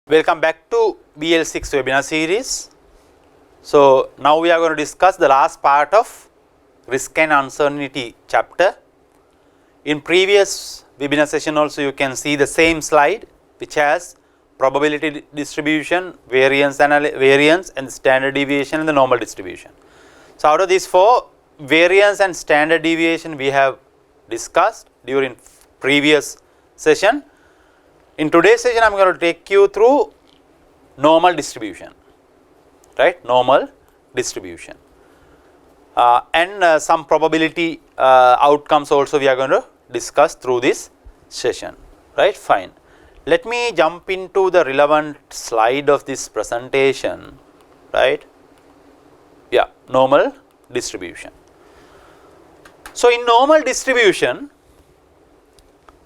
Welcome back to BL6 webinar series. So now we are going to discuss the last part of risk and uncertainty chapter. In previous webinar session also you can see the same slide which has probability distribution, variance and standard deviation and the normal distribution. So out of these four, variance and standard deviation we have discussed during previous session. In today's session, I am going to take you through normal distribution, right? Normal distribution, and some probability outcomes also we are going to discuss through this session, right? Fine. Let me jump into the relevant slide of this presentation, right? Yeah, normal distribution. So in normal distribution,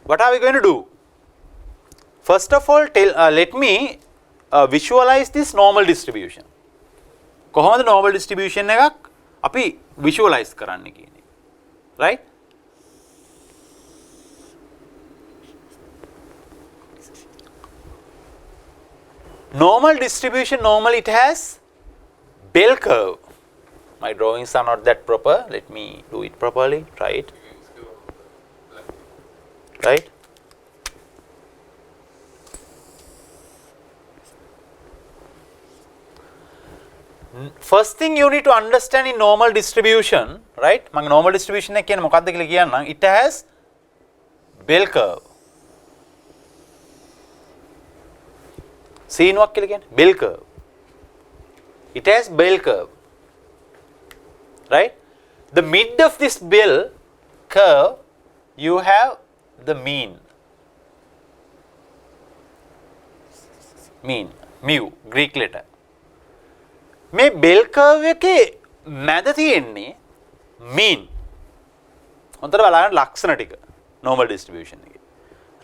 what are we going to do? First of all, let me visualize this normal distribution. කොහොමද normal distribution එකක් අපි visualize කරන්න කියන්නේ, right? Normal distribution, normally it has bell curve. My drawings are not that proper. Let me do it properly. Try it. Right? First thing you need to understand in normal distribution, right? මම normal distribution එක කියන්නේ මොකක්ද කියලා කියන්නම්. It has bell curve. සීනුවක් කියලා කියන්නේ bell curve. It has bell curve. Right? The mid of this bell curve, you have the mean. Mean, mu, Greek letter. මේ bell curve එකේ මැද තියෙන්නේ mean. හොඳට බලන්න ලක්ෂණ ටික normal distribution එකේ.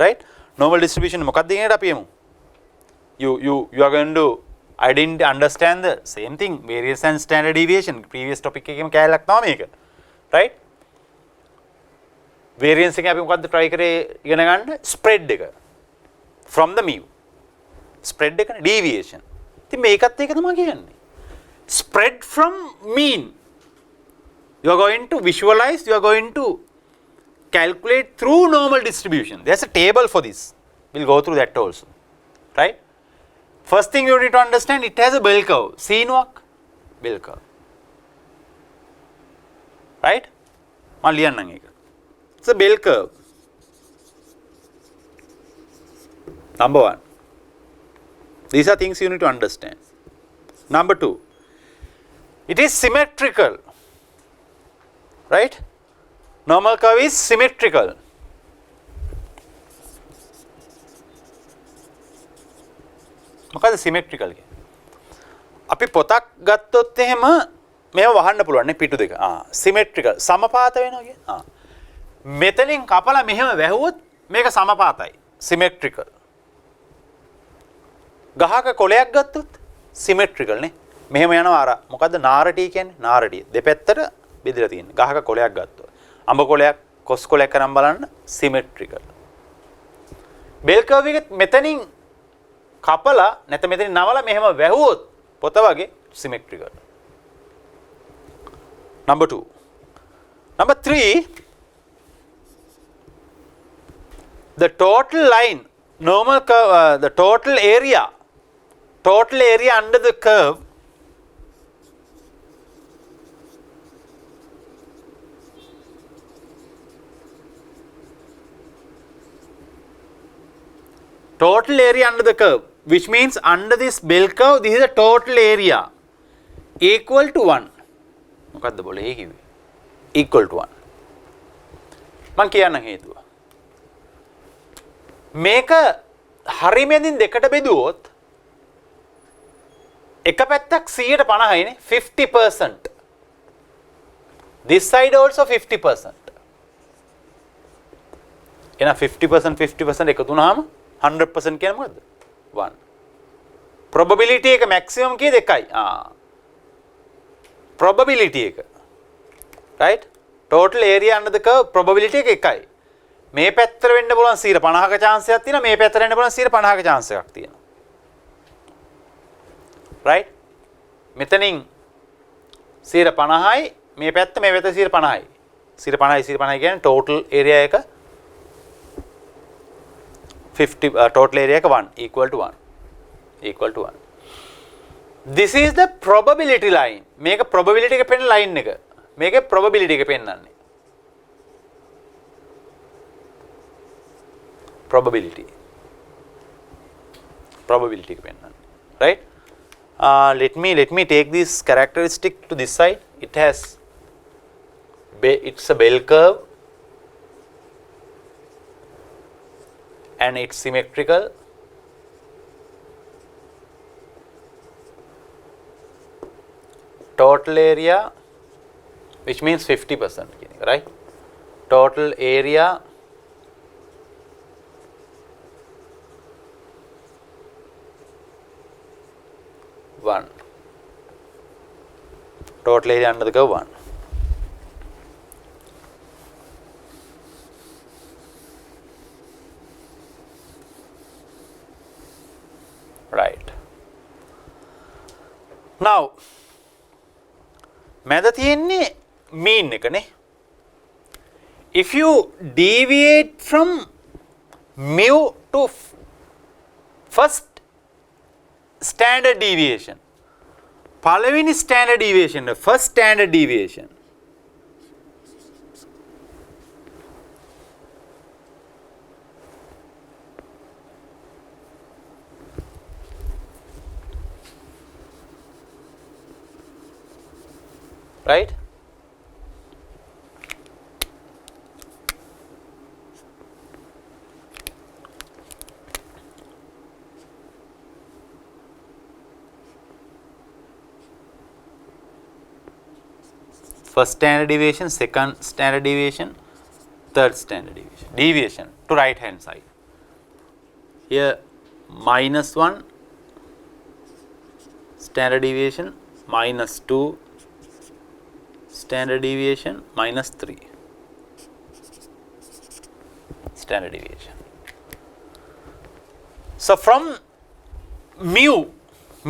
Right? Normal distribution මොකක්ද කියන්නේ අපි යමු. You are going to understand the same thing, variance and standard deviation. Previous topic එකේම කැලලක් තමයි මේක. Right? Variance එකේ අපි මොකද්ද try කරේ ඉගෙන ගන්න? Spread එක. From the mu. Spread එකනේ deviation. ඉතින් මේකත් ඒක තමයි කියන්නේ. Spread from mean. You are going to visualize, you are going to calculate through normal distribution. There is a table for this. We will go through that also. Right? First thing you need to understand, it has a bell curve. Seenuවක් bell curve. Right? මම ලියන්නම් ඒක. It's a bell curve. Number one. These are things you need to understand. Number two. It is symmetrical, right? Normal curve is symmetrical. මොකද symmetrical කියන්නේ? අපි පොතක් ගත්තොත් එහෙම මේව වහන්න පුළුවන් නේ පිටු දෙක. symmetrical සමපාත වෙනවා කියන්නේ. මෙතනින් කපලා මෙහෙම වැහුවොත් මේක සමපාතයි. symmetrical. ගහක කොළයක් ගත්තොත් symmetrical නේ. මෙහෙම යනවා අර මොකද්ද නාරටි කියන්නේ නාරටිය දෙපැත්තට බෙදලා තියෙන ගහක කොළයක් ගත්තා අඹ කොළයක් කොස් කොළයක් කරන් බලන්න සිමෙට්‍රිකල් බෙල් කර්ව් එක මෙතනින් කපලා නැත්නම් මෙතනින් නවලා මෙහෙම වැහුවොත් පොත වගේ සිමෙට්‍රිකල් number 2 number 3 the total line normal curve the total area under the curve total area under the curve, which means under this bell curve, this is the total area equal to 1. මොකද්ද බොලේ කිව්වේ? equal to 1. මම කියන්න හේතුව. මේක හරි මෙදින් දෙකට බෙදුවොත් එක පැත්තක් 150යි නේ 50%. This side also 50%. එහෙනම් 50% එකතු වුණාම 100% කියන්නේ මොකද්ද? 1. probability එක maximum කීයද 1යි. probability එක. right? total area under the curve probability එක 1යි. මේ පැත්තට වෙන්න පුළුවන් 50ක chance එකක් තියෙනවා මේ පැත්තට වෙන්න පුළුවන් 50ක chance එකක් තියෙනවා. right? මෙතනින් 50යි මේ පැත්ත මේ පැත්ත 50යි. 50 කියන්නේ total area එක 50 total area එක 1 equal to 1. This is the probability line. මේක probability එක පෙන්නන line එක. මේකේ probability එක පෙන්නන්නේ. probability එක පෙන්නන්නේ. Right? Let me take this characteristic to this side. It's a bell curve and it's symmetrical. Total area, which means 50%, right? Total area one. Total area under the curve 1. Right. Now, මැද තියෙන්නේ mean එකනේ. If you deviate from mu to first standard deviation, පළවෙනි standard deviation, first standard deviation, right? First standard deviation, second standard deviation, third standard deviation. Deviation to right hand side. Here -1 standard deviation, -2 standard deviation, -3 standard deviation. So from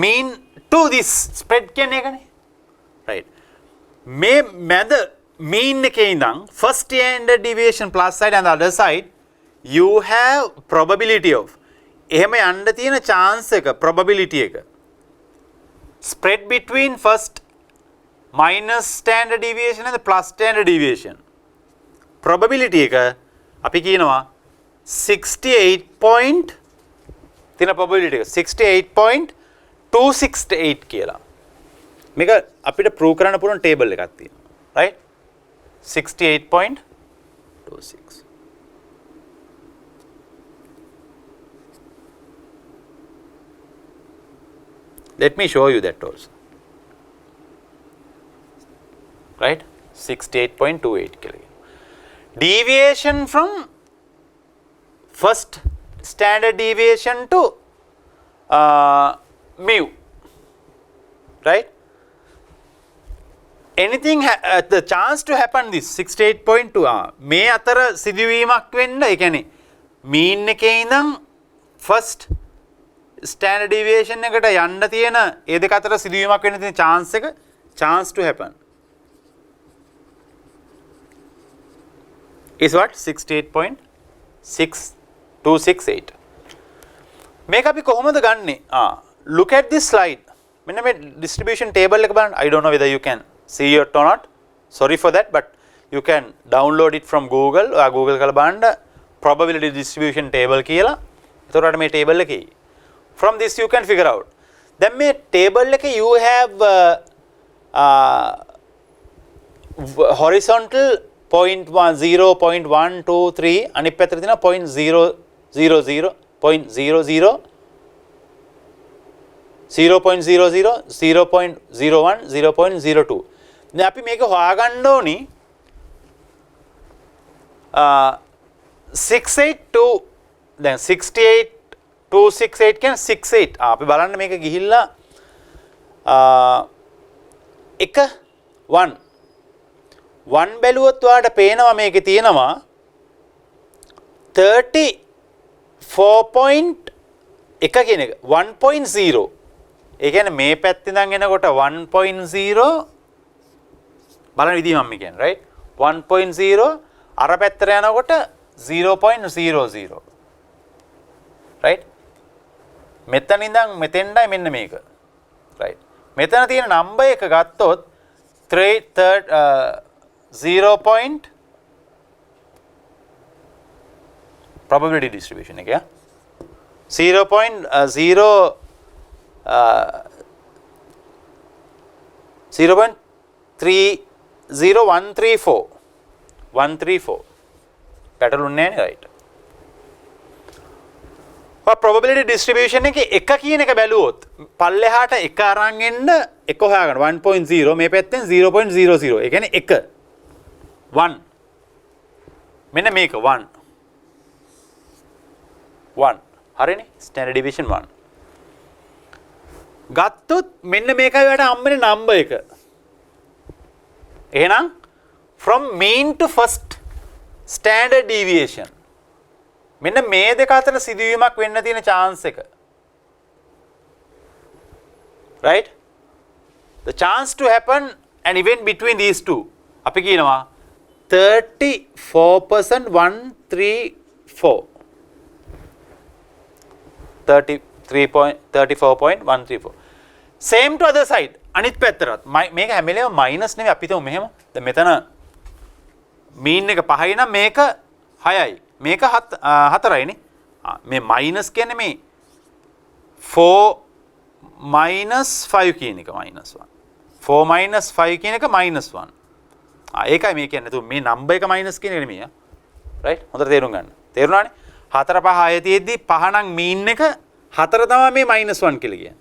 mean to this spread කියන්නේ ඒකනේ. Right. මේ මැද mean එකේ ඉඳන් first standard deviation plus side and the other side you have probability of එහෙම යන්න තියෙන chance එක probability එක spread between first minus standard deviation and the plus standard deviation probability එක අපි කියනවා 68 තියෙන probability එක 68.268 කියලා. මේක අපිට prove කරන්න පුළුවන් table එකක් තියෙනවා. Right? 68.26. Let me show you that also. Right? 68.28 kilo. Deviation from first standard deviation to mu. Right? Anything the chance to happen this 68.2 මේ අතර සිදුවීමක් වෙන්න ඒ කියන්නේ mean එකේ ඉඳන් first standard deviation එකට යන්න තියෙන ඒ දෙක අතර සිදුවීමක් වෙන්න තියෙන chance එක chance to happen is what 68.6268 මේක අපි කොහොමද ගන්නෙ look at this slide මෙන්න මේ distribution table එක බලන්න I don't know whether you can see it or not, sorry for that, but you can download it from Google or Google කරලා බලන්න probability distribution table කියලා. එතකොට මේ table එකේ from this you can figure out. දැන් මේ table එකේ you have horizontal 0.10 0.123 අනිත් පැත්තට තියෙනවා 0.000 0.00 0.00 0.01 0.02 දැන් අපි මේක හොයාගන්න ඕනි 682 දැන් 68268 කියන්නේ 68 අපි බලන්න මේක ගිහිල්ලා එක 1 බැලුවොත් ඔයාලට පේනවා මේකේ තියෙනවා 34.1 කියන එක 1.0 ඒ කියන්නේ මේ පැත්තේ ඉඳන් එනකොට 1.0 බලන විදිහ මම කියන්නේ right 1.0 අර පැත්තට යනකොට 0.00 right මෙතන ඉඳන් මෙතෙන්ඩයි මෙන්න මේක right මෙතන තියෙන නම්බර් එක ගත්තොත් 0. probability distribution එක 0.30134 පැටලුන්නේ නැහැ right probability distribution එකේ එක කියන එක බැලුවොත් පල්ලෙහාට එක අරන් එන්න එක හොයාගන්න 1.0 මේ පැත්තෙන් 0.00 ඒ කියන්නේ එක 1 මෙන්න මේක 1 හරිනේ standard deviation 1 ගත්තොත් මෙන්න මේකයි ඔයාලට හම්බෙන්නේ නම්බර් එක එහෙනම් from mean to first standard deviation මෙන්න මේ දෙක අතර සිදුවීමක් වෙන්න තියෙන chance එක right the chance to happen an event between these two අපි කියනවා 34% 134 34.134 same to other side අනිත් පැත්තට මේක හැම වෙලේම මයිනස් නෙවෙයි අපි හිතමු මෙහෙම දැන් මෙතන මීන් එක 5යි නම් මේක 6යි මේක 4යි නේ මේ මයිනස් කියන්නේ මේ 4 minus 5 කියන එක minus 1 4 minus 5 කියන එක minus 1 ඒකයි මේ කියන්නේ තු මේ නම්බර් එක minus කියන එක නෙමෙයි right හොඳට තේරුම් ගන්න තේරුණානේ 4 5 6 තියෙද්දි 5 නම් මීන් එක 4 තමයි මේ minus 1 කියලා කියන්නේ.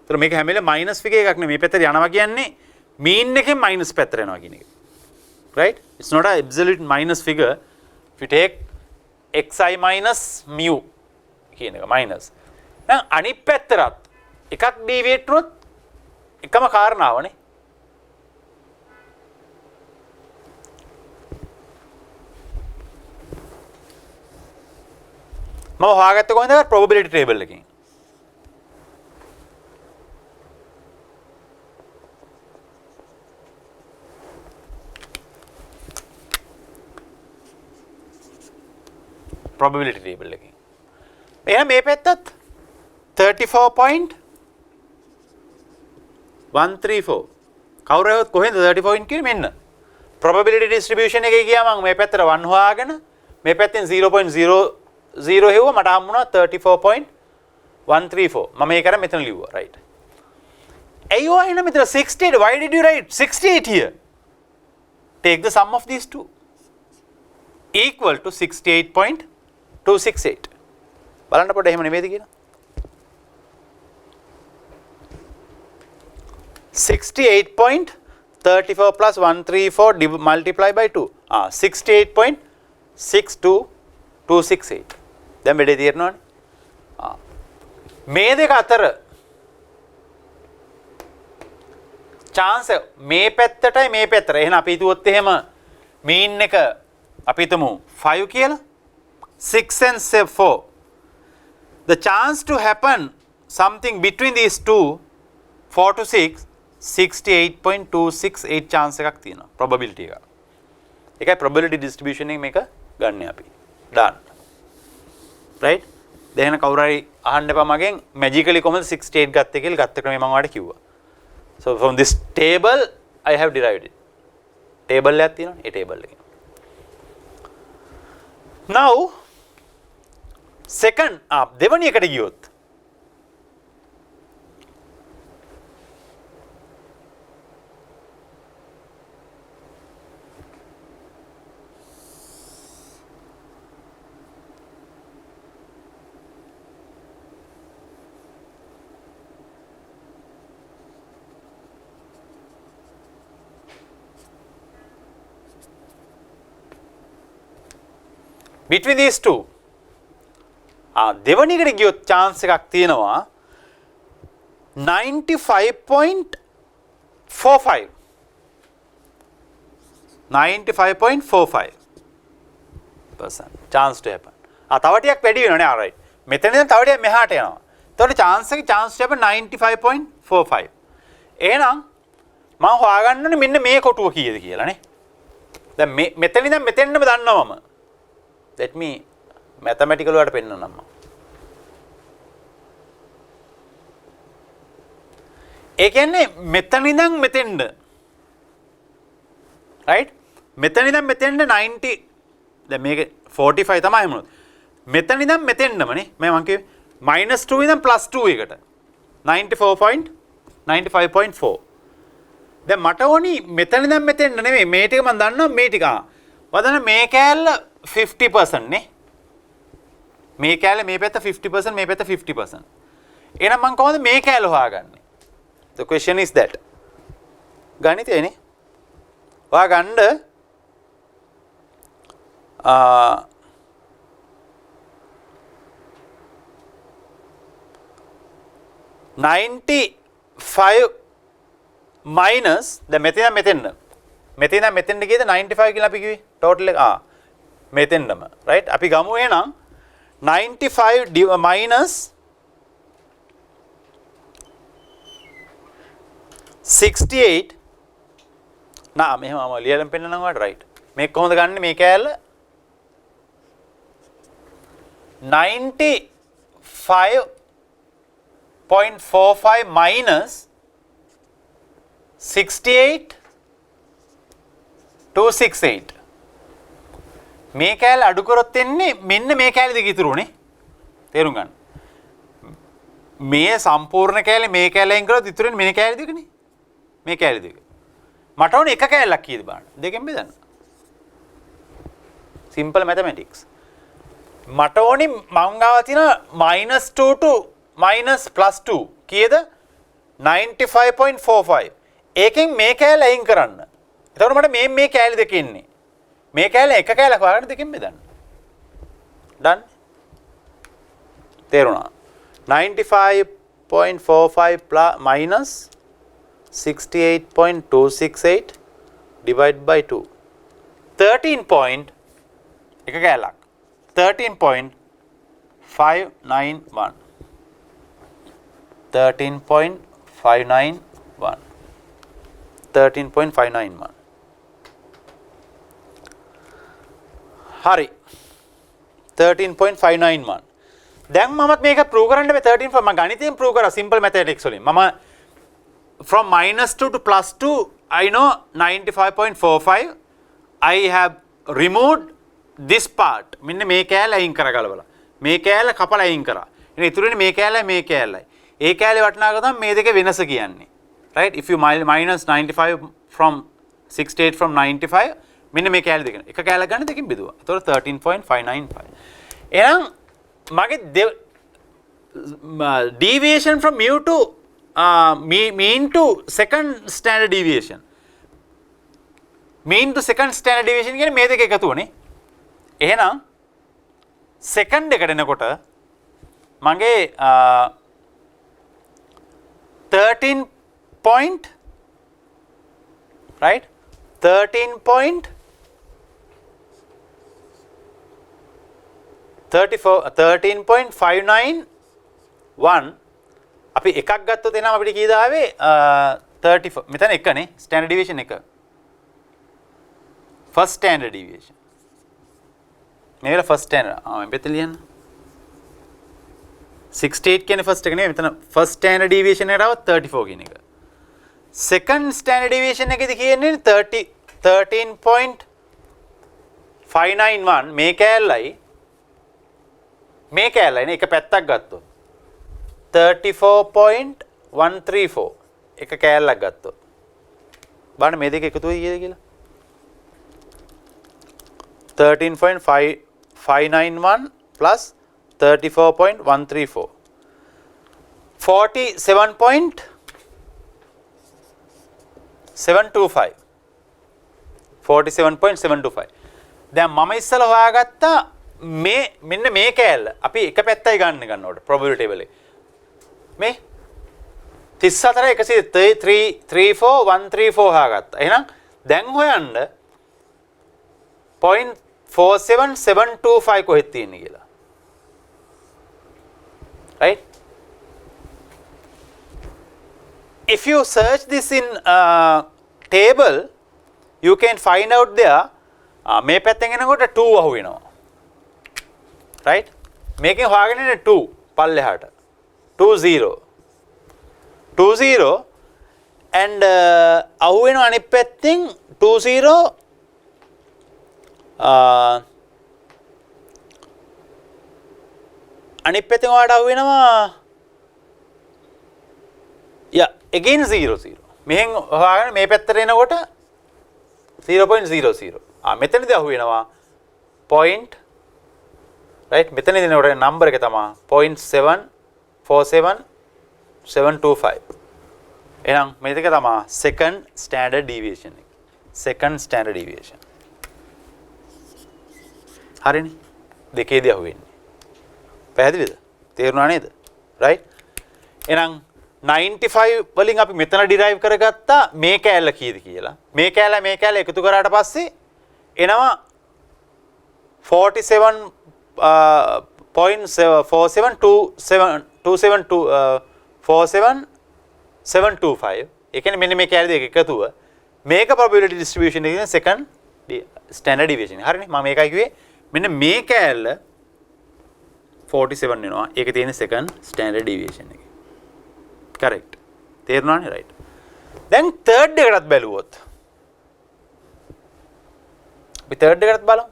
ඒතර මේක හැම වෙලේම minus figure එකක් නෙමෙයි මේ පැත්තට යනවා කියන්නේ mean එකෙන් minus පැත්තට යනවා කියන එක. right it's not a absolute minus figure if you take xi minus mu කියන එක minus. දැන් අනිත් පැත්තට එකක් deviate වුණොත් එකම කාරණාවනේ. මම හොයාගත්තේ කොහොමද probability table එකකින් probability table එකකින් එහෙනම් මේ පැත්තත් 34.134 කවුරු හොත් කොහෙන්ද 34 කියන්නේ මෙන්න probability distribution එකේ ගියා මම මේ පැත්තට 1 හොයාගෙන මේ පැත්තෙන් 0.00 හෙව්වා මට හම්බුණා 34.134 මම ඒක අර මෙතන ලිව්වා right අයියෝ එහෙනම් මෙතන 68 why did you write 68 here take the sum of these two equal to 68.268 බලන්න පොඩ්ඩක් එහෙම නෙමෙයිද කියලා 68.34 plus 134 multiply by 2 68.62268 දැන් වැඩේ තේරෙනවනේ මේ දෙක අතර chance මේ පැත්තටයි මේ පැත්තට එහෙනම් අපි හිතුවොත් එහෙම mean එක අපි හිතමු 5 කියලා 6 and 4 the chance to happen something between these two 4 to 6 68.268 chance එකක් තියෙනවා probability එක. ඒකයි probability distribution එක මේක ගන්න අපි. done. right? දැන් කවුරු හරි අහන්න එපා මගෙන් magically කොහොමද 68 ගත්තේ කියලා ගත්ත ක්‍රමය මම ඔයාලට කිව්වා. so from this table I have derived it. table එකක් තියෙනවා. ඒ table එකේ. now second දෙවැනි එකට ගියොත් between these two දෙවැනි එකට ගියොත් chance එකක් තියෙනවා 95.45 95.45% chance to happen. තව ටිකක් වැඩි වෙනවා නේ right. මෙතන ඉඳන් තව ටිකක් මෙහාට යනවා. එතකොට chance එක chance එක 95.45. එහෙනම් මම හොයාගන්න ඕනේ මෙන්න මේ කොටුව කීයද කියලා නේ. දැන් මෙතන ඉඳන් මෙතෙන්නම දන්නවා මම. let me mathematical වලට පෙන්නන්නම් මම. ඒ කියන්නේ මෙතන ඉඳන් මෙතෙන්ද right මෙතන ඉඳන් මෙතෙන්ද 90 දැන් මේක 45 තමයි මොනවද මෙතන ඉඳන් මෙතෙන්නම නේ මම කිව්වේ -2 ඉඳන් +2 එකට 95.4 දැන් මට ඕනි මෙතන ඉඳන් මෙතෙන්න නෙමෙයි මේ ටික මම දන්නවා මේ ටික වදන මේ කෑල්ල 50% නේ මේ කෑල්ල මේ පැත්ත 50% මේ පැත්ත 50% එහෙනම් මම කොහොමද මේ කෑල්ල හොයාගන්නේ the question is that ගණිතයනේ හොයාගන්න 95 minus දැන් මෙතන මෙතෙන්ද කීයද 95 කියලා අපි කිව්වේ total එක මෙතෙන්දම right අපි ගමු එහෙනම් 95 minus 68 නා මෙහෙම මම ලියලා පෙන්නනවා වඩ right මේක කොහොමද ගන්නෙ මේ කෑල්ල 95.45 minus 68 මේ කෑල්ල අඩු කරොත් එන්නේ මෙන්න මේ කෑල්ල දෙක ඉතුරුනේ තේරුම් ගන්න මේ සම්පූර්ණ කෑල්ල මේ කෑල්ලෙන් කරොත් ඉතුරුනේ මේ කෑල්ල දෙකනේ මේ කෑල්ල දෙක මට ඕනේ එක කෑල්ලක් කීයද බලන්න දෙකෙන් බෙදන්න simple mathematics මට ඕනේ මං ගාව තියෙන -2 to -+2 කීයද 95.45 ඒකෙන් මේ කෑල්ල අයින් කරන්න එතකොට මට මේ කෑල්ල දෙක ඉන්නේ මේ කෑල්ල එක කෑල්ලක් වගන්න දෙකෙන් බෙදන්න done තේරුණා 95.45 minus 68.268 divided by 2 13 point එක කෑල්ලක් 13.591 13.591 හරි 13.591 දැන් මමත් මේක ප්‍රූව් කරන්න බෑ 13 මම ගණිතයෙන් ප්‍රූව් කරා simple mathematics වලින් මම from -2 to +2 I know 95.45 I have removed this part මෙන්න මේ කෑල්ල අයින් කරගලවලා මේ කෑල්ල කපලා අයින් කරා ඉතින් ඉතුරුනේ මේ කෑල්ලයි මේ කෑල්ලයි ඒ කෑල්ලේ වටිනාකම තමයි මේ දෙකේ වෙනස කියන්නේ right if you minus 95 from 68 from 95 මෙන්න මේ කෑල්ල දෙක එක කෑල්ල ගන්න දෙකකින් බෙදුවා එතකොට 13.595 එහෙනම් මගේ deviation from mu to mean to second standard deviation mean to second standard deviation කියන්නේ මේ දෙක එකතුවනේ එහෙනම් second එකට එනකොට මගේ 13 point right 13.591 අපි එකක් ගත්තොත් එනවා අපිට කීයද ආවේ 34 මෙතන එකනේ standard deviation එක first standard deviation මේක first standard මම මෙතන ලියන්න 68 කියන්නේ first එක නෙවෙයි මෙතන first standard deviation එකට ආව 34 කියන එක second standard deviation එකේදී කියන්නේ 13.591 මේ කෑල්ලයි නේ එක පැත්තක් ගත්තොත් 34.134 එක කෑල්ලක් ගත්තොත් බලන්න මේ දෙක එකතු වෙයි කියලා 13.591 plus 34.134 47.725 47.725 දැන් මම ඉස්සලා හොයාගත්තා මේ මෙන්න මේ කෑල්ල අපි එක පැත්තයි ගන්නකොට probability table එක මේ 34 134 හොයාගත්තා එහෙනම් දැන් හොයන්න 0.47725 කොහෙද තියෙන්නේ කියලා right if you search this in table, you can find out there මේ පැත්තෙන් එනකොට 2 අහු වෙනවා. right? මේකෙන් හොයාගෙන ඉන්නේ 2 පල්ලෙහාට. 20 and අහු වෙනවා අනිත් පැත්තෙන් 20 අනිත් පැත්තෙන් ඔයාලට අහු වෙනවා again 00. මෙහෙන් හොයාගෙන මේ පැත්තට එනකොට 0.00. මෙතනදී අහු වෙනවා point right මෙතනදී එනකොට නම්බර් එක තමයි 0.747725. එහෙනම් මේක තමයි second standard deviation එක. second standard deviation. හරිනේ. දෙකේදී අහු වෙන්නේ. පැහැදිලිද? තේරුණා නේද? right? එහෙනම් 95 වලින් අපි මෙතන ඩිරයිව් කරගත්තා මේ කෑල්ල කීයද කියලා. මේ කෑල්ල එකතු කරාට පස්සේ එනවා 47.4724725. ඒ කියන්නේ මෙන්න මේ කෑල්ල දෙක එකතුව මේක probability distribution එකේ second standard deviation. හරිනේ. මම මේකයි කිව්වේ මෙන්න මේ කෑල්ල 47 වෙනවා. ඒකේ තියෙන second standard deviation එක. correct. තේරුණානේ right. දැන් third එකටත් බැලුවොත් අපි third එකටත් බලමු.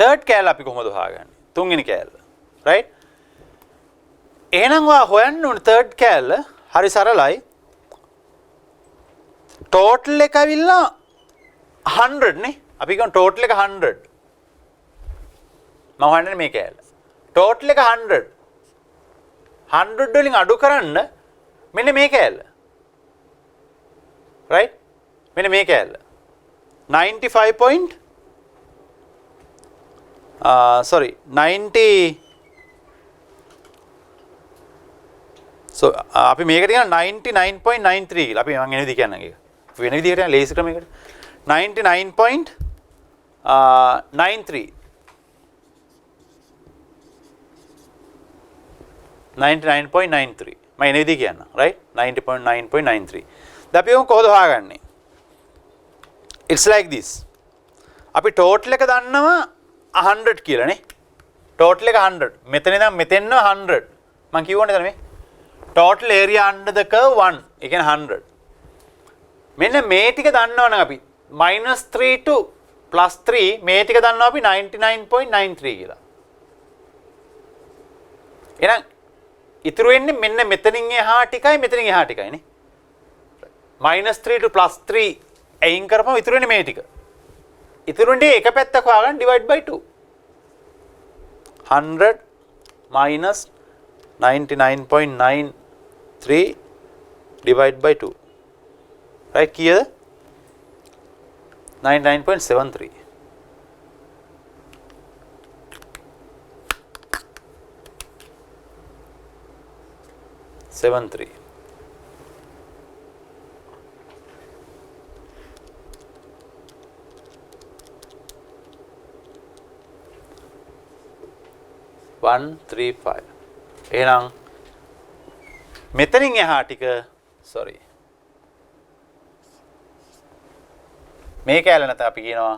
third කෑල්ල අපි කොහොමද හොයාගන්නේ? තුන්වෙනි කෑල්ල. right? එහෙනම් ඔයා හොයන්න ඕනේ third කෑල්ල හරි සරලයි. total එක ඇවිල්ලා 100 නේ. අපි කියමු total එක 100. මම හොයන්නේ මේ කෑල්ල. total එක 100. 100 වලින් අඩු කරන්න මෙන්න මේ කෑල්ල. right? මෙන්න මේ කෑල්ල. 95 point sorry 90 so අපි මේකට කියන 99.93 කියලා. අපි මම එන විදිහ කියන්නම් ඒක. වෙන විදිහකට යන ලේසි ක්‍රමයකට 99.93 99.93 මම එන විදිහ කියන්නම් right 90.9.93. දැන් අපි ඔක කොහොමද හොයාගන්නේ? it's like this. අපි total එක දන්නවා 100 කියලා නේ. total එක 100. මෙතන ඉඳන් මෙතෙන්න 100. මම කියවන්නේ දැන් මේ total area under the curve 1. ඒ කියන්නේ 100. මෙන්න මේ ටික දන්නවනම් අපි -3 to +3 මේ ටික දන්නවා අපි 99.93 කියලා. එහෙනම් ඉතුරු වෙන්නේ මෙන්න මෙතනින් එහා ටිකයි මෙතනින් එහා ටිකයි නේ. -3 to +3 අයින් කරපුවම ඉතුරු වෙන්නේ මේ ටික. ඉතුරු වෙන්නේ එක පැත්තක් හොයාගන්න divide by 2. 100 minus 99.93 divide by 2. right කීයද? 99.73. එහෙනම් මෙතනින් එහා ටික sorry මේ කැලේ නැත අපි කියනවා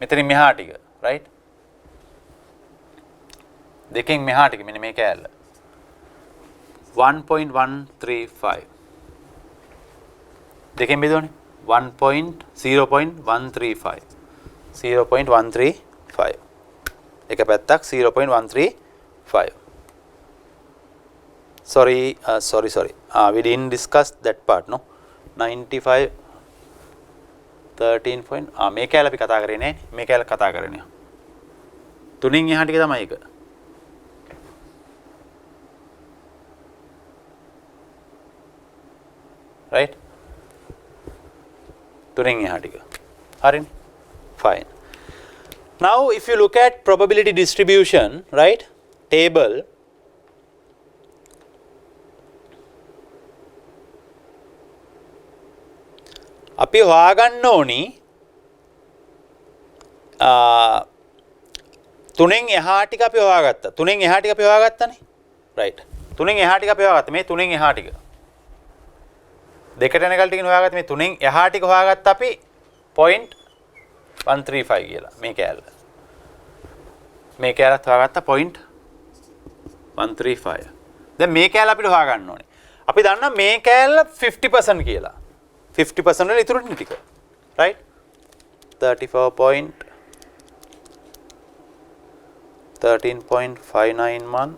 මෙතනින් මෙහා ටික right දෙකෙන් මෙහා ටික මෙන්න මේ කැලේ 1.135 දෙකෙන් බෙදුවනේ 0.135 එක පැත්තක් 0.135 sorry we didn't discuss that part no 95 13 point මේ කැලේ අපි කතා කරේ නෑ මේ කැලේ කතා කරේ නෑ තුنين එහා ටික තමයි ඒක right තුنين එහා ටික හරිනේ fine now if you look at probability distribution right table අපි හොයාගන්න ඕනි තුනෙන් එහා ටික අපි හොයාගත්තා. තුනෙන් එහා ටික අපි හොයාගත්තානේ. රයිට්. තුනෙන් එහා ටික අපි හොයාගත්තා. මේ තුනෙන් එහා ටික. දෙකට යන කල් ටිකනේ හොයාගත්තා. මේ තුනෙන් එහා ටික හොයාගත්තා අපි 0.135 කියලා. මේ කෑල්ල. මේ කෑල්ලත් හොයාගත්තා 0.135. දැන් මේ කෑල්ල අපිට හොයාගන්න ඕනේ. අපි දන්නා මේ කෑල්ල 50% කියලා. 50% වල ඉතුරු ටික. right 13.591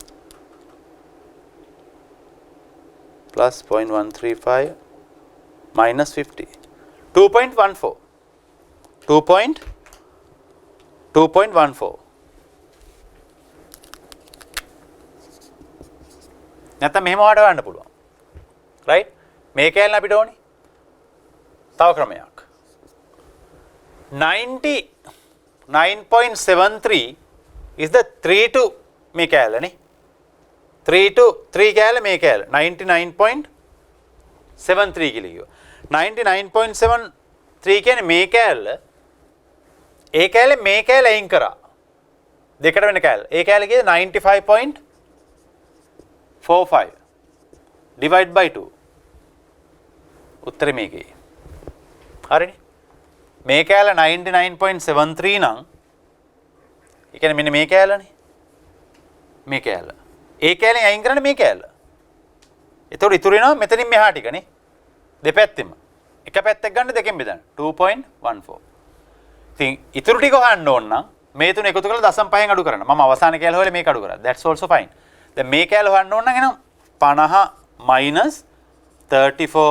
plus 0.135 minus 50 2.14 2.14 නැත්නම් මෙහෙම වඩ ගන්න පුළුවන් right මේ කැලේ අපිට ඕනේ තව ක්‍රමයක් 99.73 is the 3 to මේ කැලේ නේ 3 to 3 කැලේ මේ කැලේ 99.73 කියලා කිව්වා 99.73 කියන්නේ මේ කැලේ ඒ කැලේ මේ කැලේ අයින් කරා දෙකට වෙන කැලේ ඒ කැලේ කියේ 95.45 divide by 2 උත්තරේ මේකේ හරිනේ මේ කැලේ 99.73 නම් ඒ කියන්නේ මෙන්න මේ කැලේනේ මේ කැලේ ඒ කැලේ අයින් කරන්නේ මේ කැලේ එතකොට ඉතුරු වෙනවා මෙතනින් මෙහා ටිකනේ දෙපැත්තෙම එක පැත්තක් ගන්න දෙකෙන් බෙදන්න 2.14 ඉතින් ඉතුරු ටික හොයන්න ඕන නම් මේ තුන එකතු කරලා දශම පහෙන් අඩු කරන්න මම අවසාන කැලේ හොයලා මේක අඩු කරා that's also fine දැන් මේ කැලේ හොයන්න ඕන නම් එහෙනම් 50 minus 34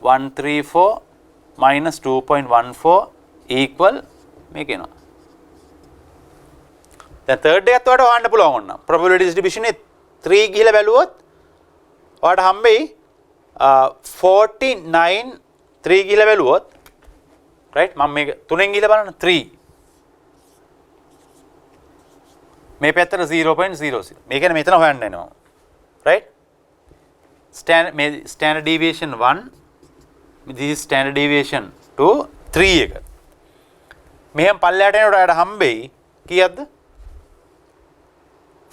134 minus 2.14 equal මේක එනවා. දැන් third එකත් ඔයාලට හොයන්න පුළුවන් ඕන නම් probability distribution එක 3 ගිහලා බැලුවොත් ඔයාලට හම්බෙයි 49 3 ගිහලා බැලුවොත් right මම මේක 3ෙන් ගිහලා බලන්න 3 මේ පැත්තට 0.00 මේ කියන්නේ මෙතන හොයන්න එනවා right standard deviation 1 this is standard deviation 2 3 එක මෙහෙම පල්ලයට එනකොට ඔයාලට හම්බෙයි කීයක්ද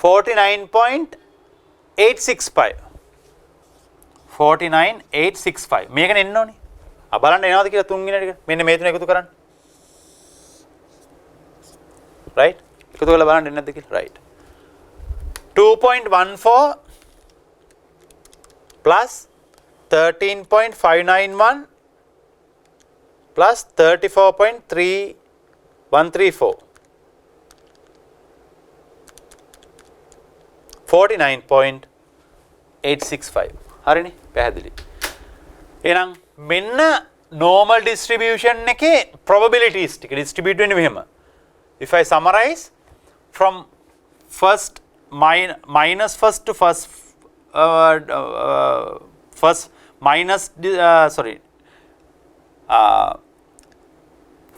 49.865 49865 මේකනේ එන්න ඕනේ බලන්න එනවද කියලා තුන්වෙනි එක මෙන්න මේ තුන එකතු කරන්න right එකතු කරලා බලන්න එන්නේ නැද්ද කියලා right 2.14 plus 13.591 plus 34.3134 49.865 හරිනේ පැහැදිලි එහෙනම් මෙන්න normal distribution එකේ probabilities ටික distribute වෙන්නේ මෙහෙම if I summarize from first minus first to first first minus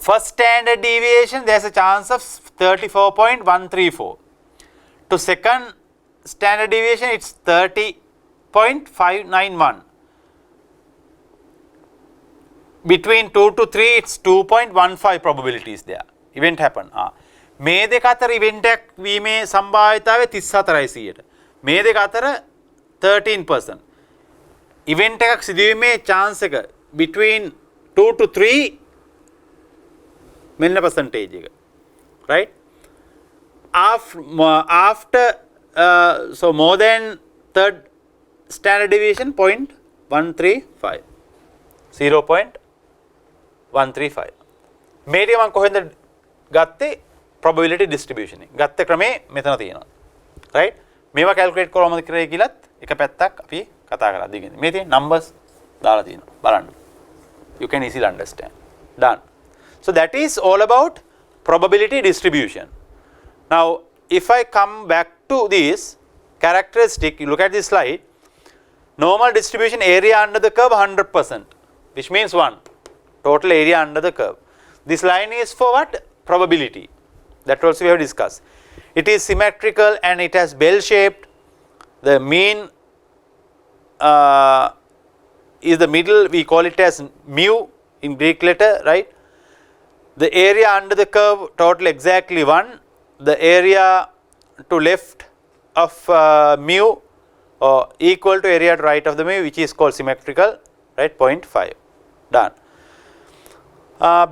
first standard deviation there's a chance of 34.134 to second standard deviation it's 30.591 between 2 to 3 it's 2.15 probabilities there event happen මේ දෙක අතර event එකක් වීමේ සම්භාවිතාවය 34%ට මේ දෙක අතර 13% event එකක් සිදුවීමේ chance එක between 2 to 3 මෙන්න percentage එක right after so more than third standard deviation 0.135 0.135 මේ ටික මම කොහෙන්ද ගත්තේ probability distribution එක ගත්ත ක්‍රමේ මෙතන තියෙනවා right මේවා calculate කරවමද කියලාත් එක පැත්තක් අපි කතා කරලා දිගින් මේ තියෙන numbers දාලා තියෙනවා බලන්න you can easily understand done so that is all about probability distribution now if I come back to this characteristic you look at this slide normal distribution area under the curve 100% which means 1 total area under the curve this line is for what probability that also we have discussed it is symmetrical and it has bell shaped the mean is the middle, we call it as mu in Greek letter, right? The area under the curve total exactly 1. The area to left of mu equal to area to right of the mu, which is called symmetrical, right? 0.5. Done.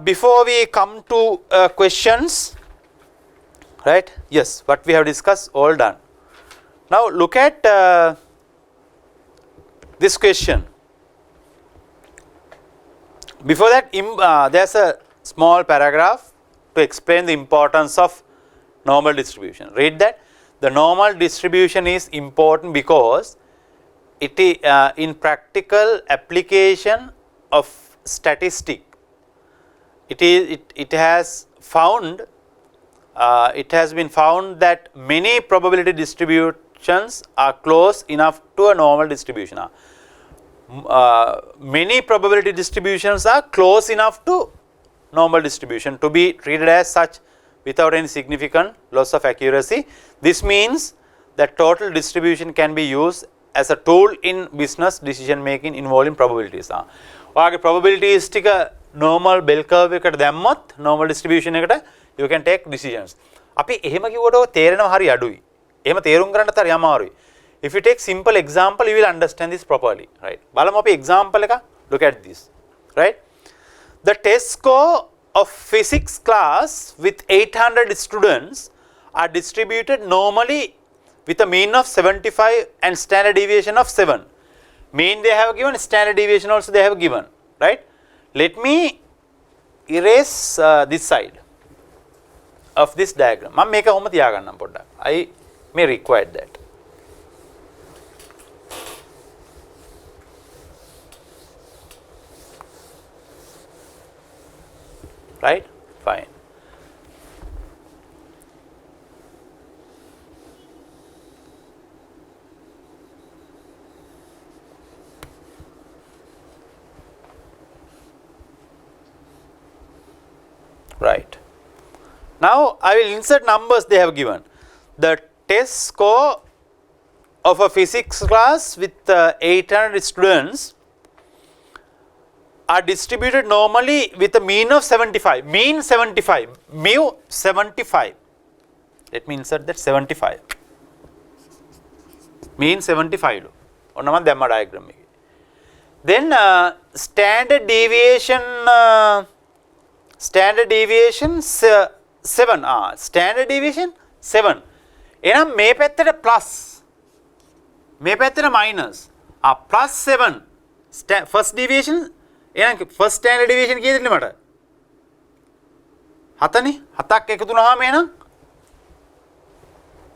Before we come to questions, right? Yes, what we have discussed, all done. Now look at this question. Before that, there's a small paragraph to explain the importance of normal distribution. Read that. The normal distribution is important because it in practical application of statistic, it has been found that many probability distributions are close enough to a normal distribution. Many probability distributions are close enough to normal distribution to be treated as such without any significant loss of accuracy. This means that total distribution can be used as a tool in business decision making involving probabilities. ඔයාගේ probabilities ටික normal bell curve එකට දැම්මොත් normal distribution එකට you can take decisions. අපි එහෙම කිව්වට තේරෙනවා හරි අඩුයි. එහෙම තේරුම් ගන්නත් හරි අමාරුයි. If you take simple example, you will understand this properly, right? බලමු අපි example එක. Look at this, right? The test score of physics class with 800 students are distributed normally with a mean of 75 and standard deviation of 7. Mean they have given, standard deviation also they have given, right? Let me erase this side of this diagram. මම මේක ඔහොම තියාගන්නම් පොඩ්ඩක්. I may require that. Right? Fine. Right. Now I will insert numbers they have given. The test score of a physics class with 800 students are distributed normally with a mean of 75. Mean 75. Mu 75. Let me insert that 75. Mean 75. ඔන්න මම දැම්මා diagram එකේ. Then standard deviation 7. Standard deviation 7. එහෙනම් මේ පැත්තට plus. මේ පැත්තට minus. Plus 7. First deviation එහෙනම් first standard deviation කීයද මට? 7නේ. 7ක් එකතු වුණාම එහෙනම්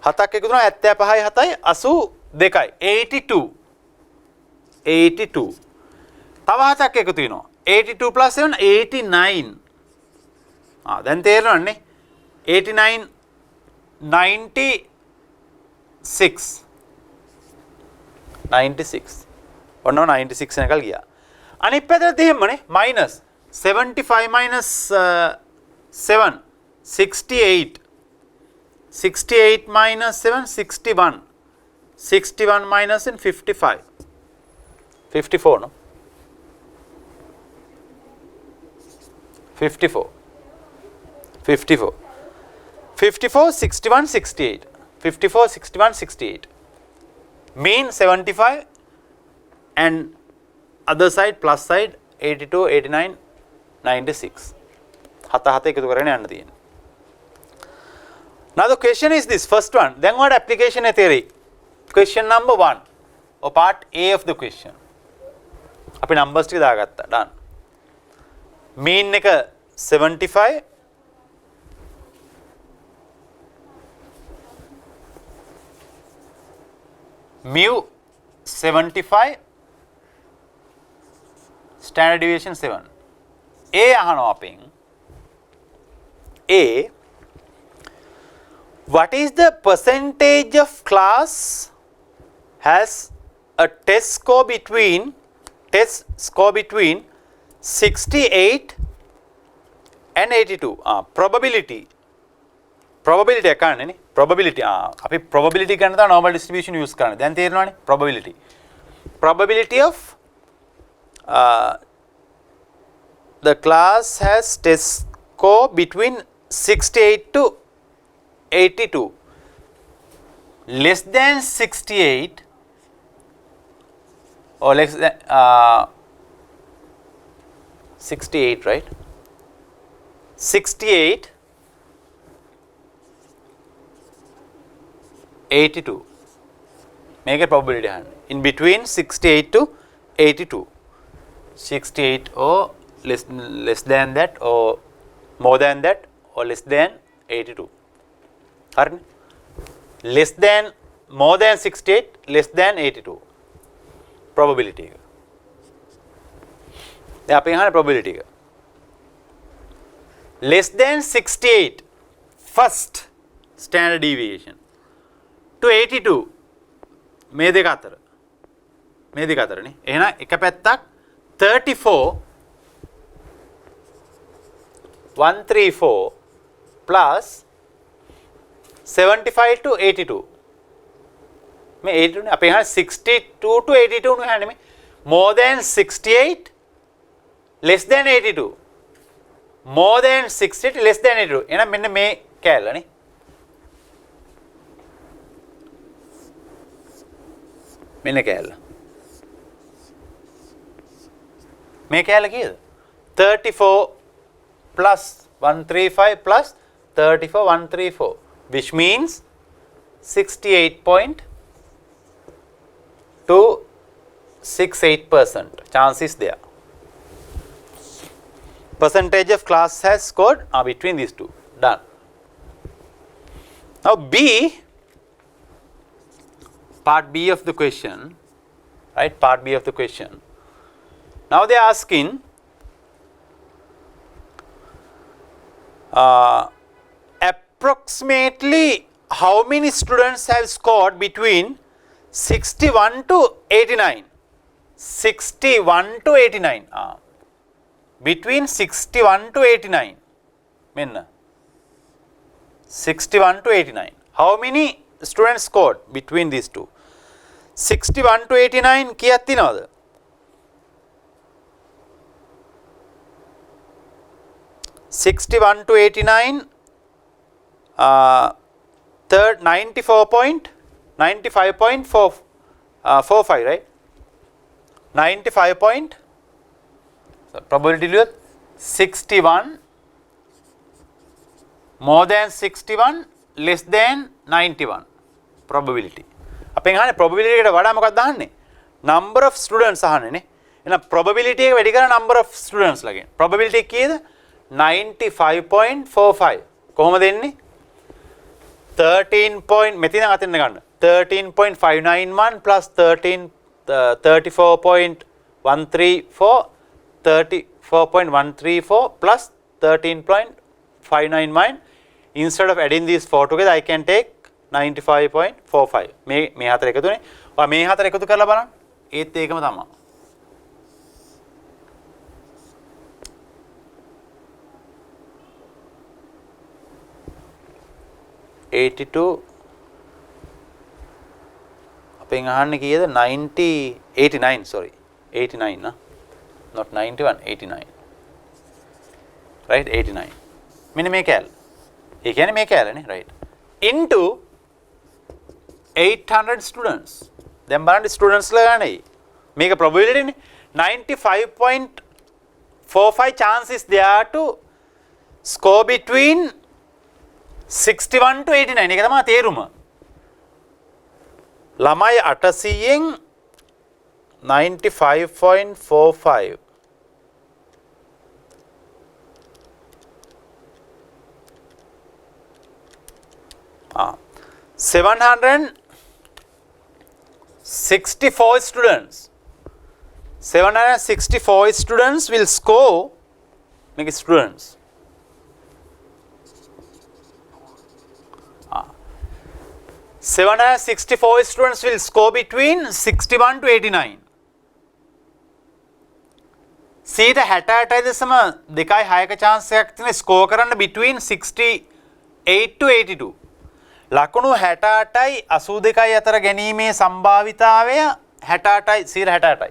7ක් එකතු වුණා 75යි 7යි 82යි 82. 82. තව 7ක් එකතු වෙනවා. 82 plus 7 89. දැන් තේරෙනවනේ. 89 96. 96. ඔන්න 96 වෙනකල් ගියා. අනිත් පැත්තට තියෙන්නේ minus 75 minus 7 68. 68 minus 7 61. 61 minus 55. 54 no? 54. 54. 54, 61, 68. 54, 61, 68. Mean 75 and other side plus side 82, 89, 96. හත එකතු කරගෙන යන්න තියෙනවා. Now the question is this, first one. Then what application එක තේරෙයි? Question number 1 or part A of the question. අපි numbers ටික දාගත්තා. Done. Mean එක 75. Mu 75. Standard deviation 7. A අහනවා අපෙන්. A, what is the percentage of class has a test score between 68 and 82? Probability එක ගන්නනේ. probability අපි probability ගන්න තමයි normal distribution use කරන්නේ. දැන් තේරෙනවනේ probability of the class has test score between 68 to 82. Less than 68 or less than 68, right? 68, 82. Make a probability hand. In between 68 to 82. 68 or less than that or more than that or less than 82. Hard? Less than, more than 68, less than 82. Probability. අපි අහන probability එක. Less than 68 first standard deviation to 82 මේ දෙක අතර. මේ දෙක අතරනේ. එහෙනම් එක පැත්තක් 34 134 plus 75 to 82. මේ 82 නේ. අපි අහන 62 to 82 නේ අහන්නේ මේ. More than 68 less than 82. More than 68 less than 82. එහෙනම් මෙන්න මේ කෑල්ලනේ. මෙන්න කෑල්ල. මේ කෑල්ල කීයද? 34 plus 135 plus 34 134 which means 68.268%. Chance is there. Percentage of class has scored between these two. Done. Now B, part B of the question, right? Part B of the question. Now they are asking approximately how many students have scored between 61 to 89? 61 to 89. Between 61 to 89. Menna. 61 to 89. How many students scored between these two? 61 to 89 කීයක් තියනවද? 61 to 89 third 95.45, right? 95. So probability 61 more than 61 less than 91 probability. අපෙන් අහන්නේ probability එකට වඩා මොකක්ද අහන්නේ? number of students අහන්නේනේ. එහෙනම් probability එක වැඩි කරන number of students ලගෙන්. probability කීයද? 95.45. කොහොමද එන්නේ? 13 point මෙතන අතින් ගන්න. 13.591 plus 34.134 34.134 plus 13.591. Instead of adding these four together, I can take 95.45. මේ හතර එකතුනේ. ඔය මේ හතර එකතු කරලා බලන්න. ඒත් ඒකම තමයි. අපෙන් අහන්නේ කීයද? 89 sorry. 89 නා. Not 91, 89. Right? 89. මෙන්න මේ කැල. ඒ කියන්නේ මේ කැලනේ, right? Into 800 students. දැන් බලන්න students ලා ගන්නයි. මේක probability නේ. 95.45 chance is there to score between 61 to 89. ඒක තමයි තේරුම. ළමයි 800න් 95.45 764 students. 764 students will score. Make it students. 764 students will score between 61 to 89. සීට 68.2ක chance එකක් තියෙන score කරන්න between 68 to 82. ලකුණු 68යි 82යි අතර ගැනීමේ සම්භාවිතාවය 68යි 68යි.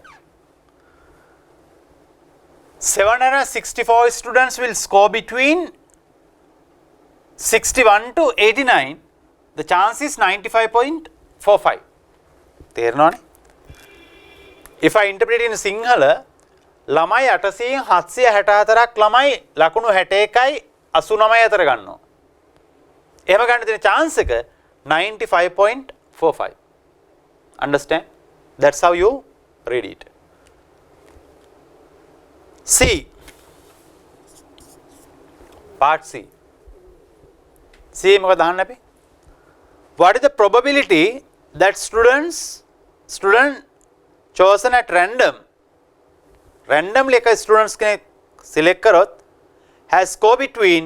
764 students will score between 61 to 89. The chance is 95.45. තේරෙනවනේ? If I interpret in Sinhala, ළමයි 800න් 764ක් ළමයි ලකුණු 61යි 89 අතර ගන්නවා. එහෙම ගන්න තියෙන chance එක 95.45. Understand? That's how you read it. C. Part C. C මොකද අහන්න අපි? What is the probability that student chosen at randomly එක students කෙනෙක් select කරොත් has score between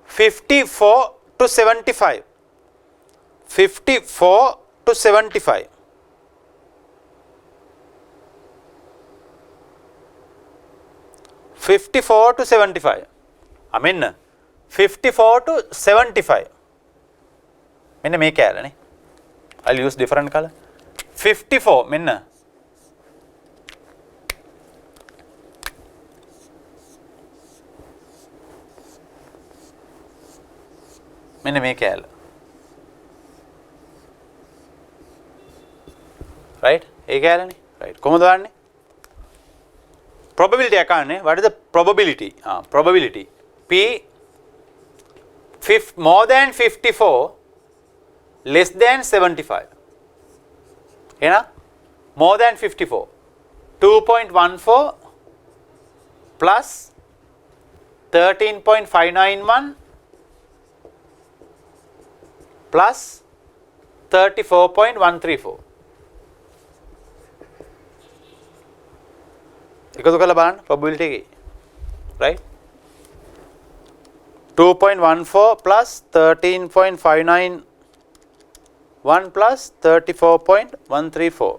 54 to 75. 54 to 75. to 75. I mean 54 to 75. මෙන්න මේ කැලනේ. I'll use different color. 54 මෙන්න. මෙන්න මේ කැල. Right? ඒ කැලනේ. Right. කොහොමද දාන්නේ? Probability එකන්නේ. What is the probability? Probability. P more than 54 less than 75. Ena? More than 54. 2.14 plus 13.591 plus 34.134. එකතු කරලා බලන්න probability එකේ. Right? 2.14 plus 13.591 plus 34.134.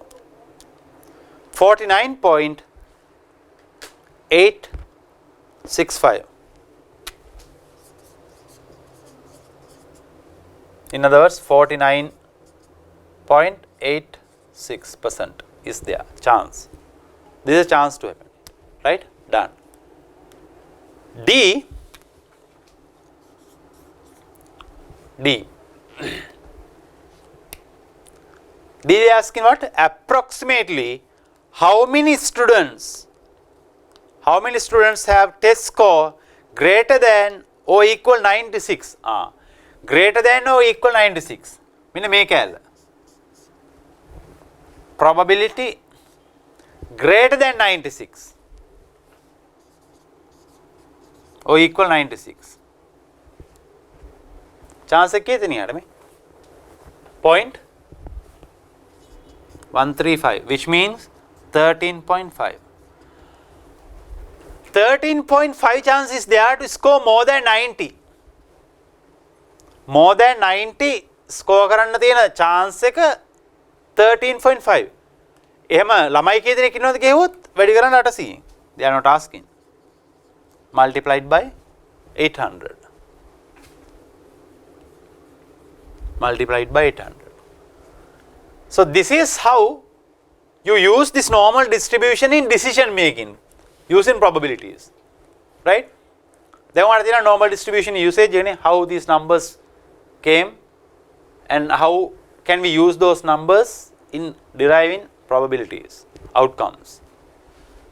49.865. In other words, 49.86% is their chance. This is a chance to happen. Right? Done. D. D is asking what? Approximately how many students have test score greater than or equal 96? Greater than or equal 96. මෙන්න මේ කැල. Probability greater than 96 or equal 96. Chance එක කීයද නියඩ මේ? 0.135, which means 13.5. 13.5 chance is there to score more than 90. More than 90 score කරන්න තියෙන chance එක 13.5. එහෙම ළමයි කී දෙනෙක් ඉන්නවද කියවොත් වැඩි කරන්න 800. They are not asking. Multiplied by 800. Multiplied by 800. So this is how you use this normal distribution in decision making using probabilities. Right? Then what is the normal distribution usage? How these numbers came and how can we use those numbers in deriving probabilities, outcomes.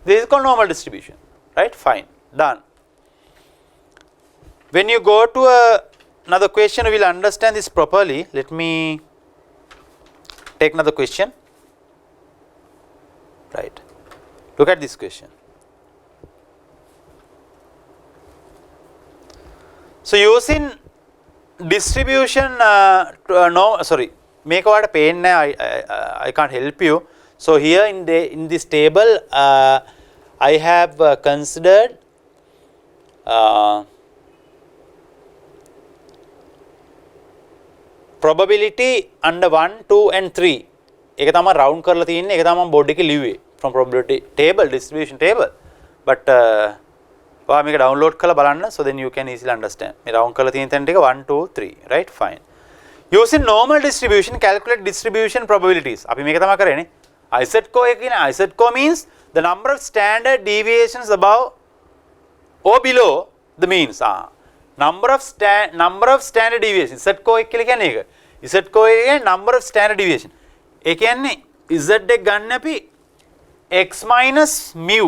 This is called normal distribution. Right? Fine. Done. When you go to another question, we will understand this properly. Let me take another question. Right. Look at this question. So using distribution, make what pain. I can't help you. So here in this table, I have considered probability under 1, 2 and 3. ඒක තමයි round කරලා තියෙන්නේ. ඒක තමයි board එකේ ලිව්වේ from probability table, distribution table. But ඔයා මේක download කරලා බලන්න, so then you can easily understand. මේ round කරලා තියෙන තැන ටික 1, 2, 3, right? Fine. Using normal distribution, calculate distribution probabilities. අපි මේක තමයි කරන්නේ. Z score එක කියන්නේ Z score means the number of standard deviations above or below the means. Number of standard deviation. Z को एक के लिए क्या नहीं है? Z को एक है number of standard deviation. एक क्या नहीं? Z एक गन्ने पे x minus mu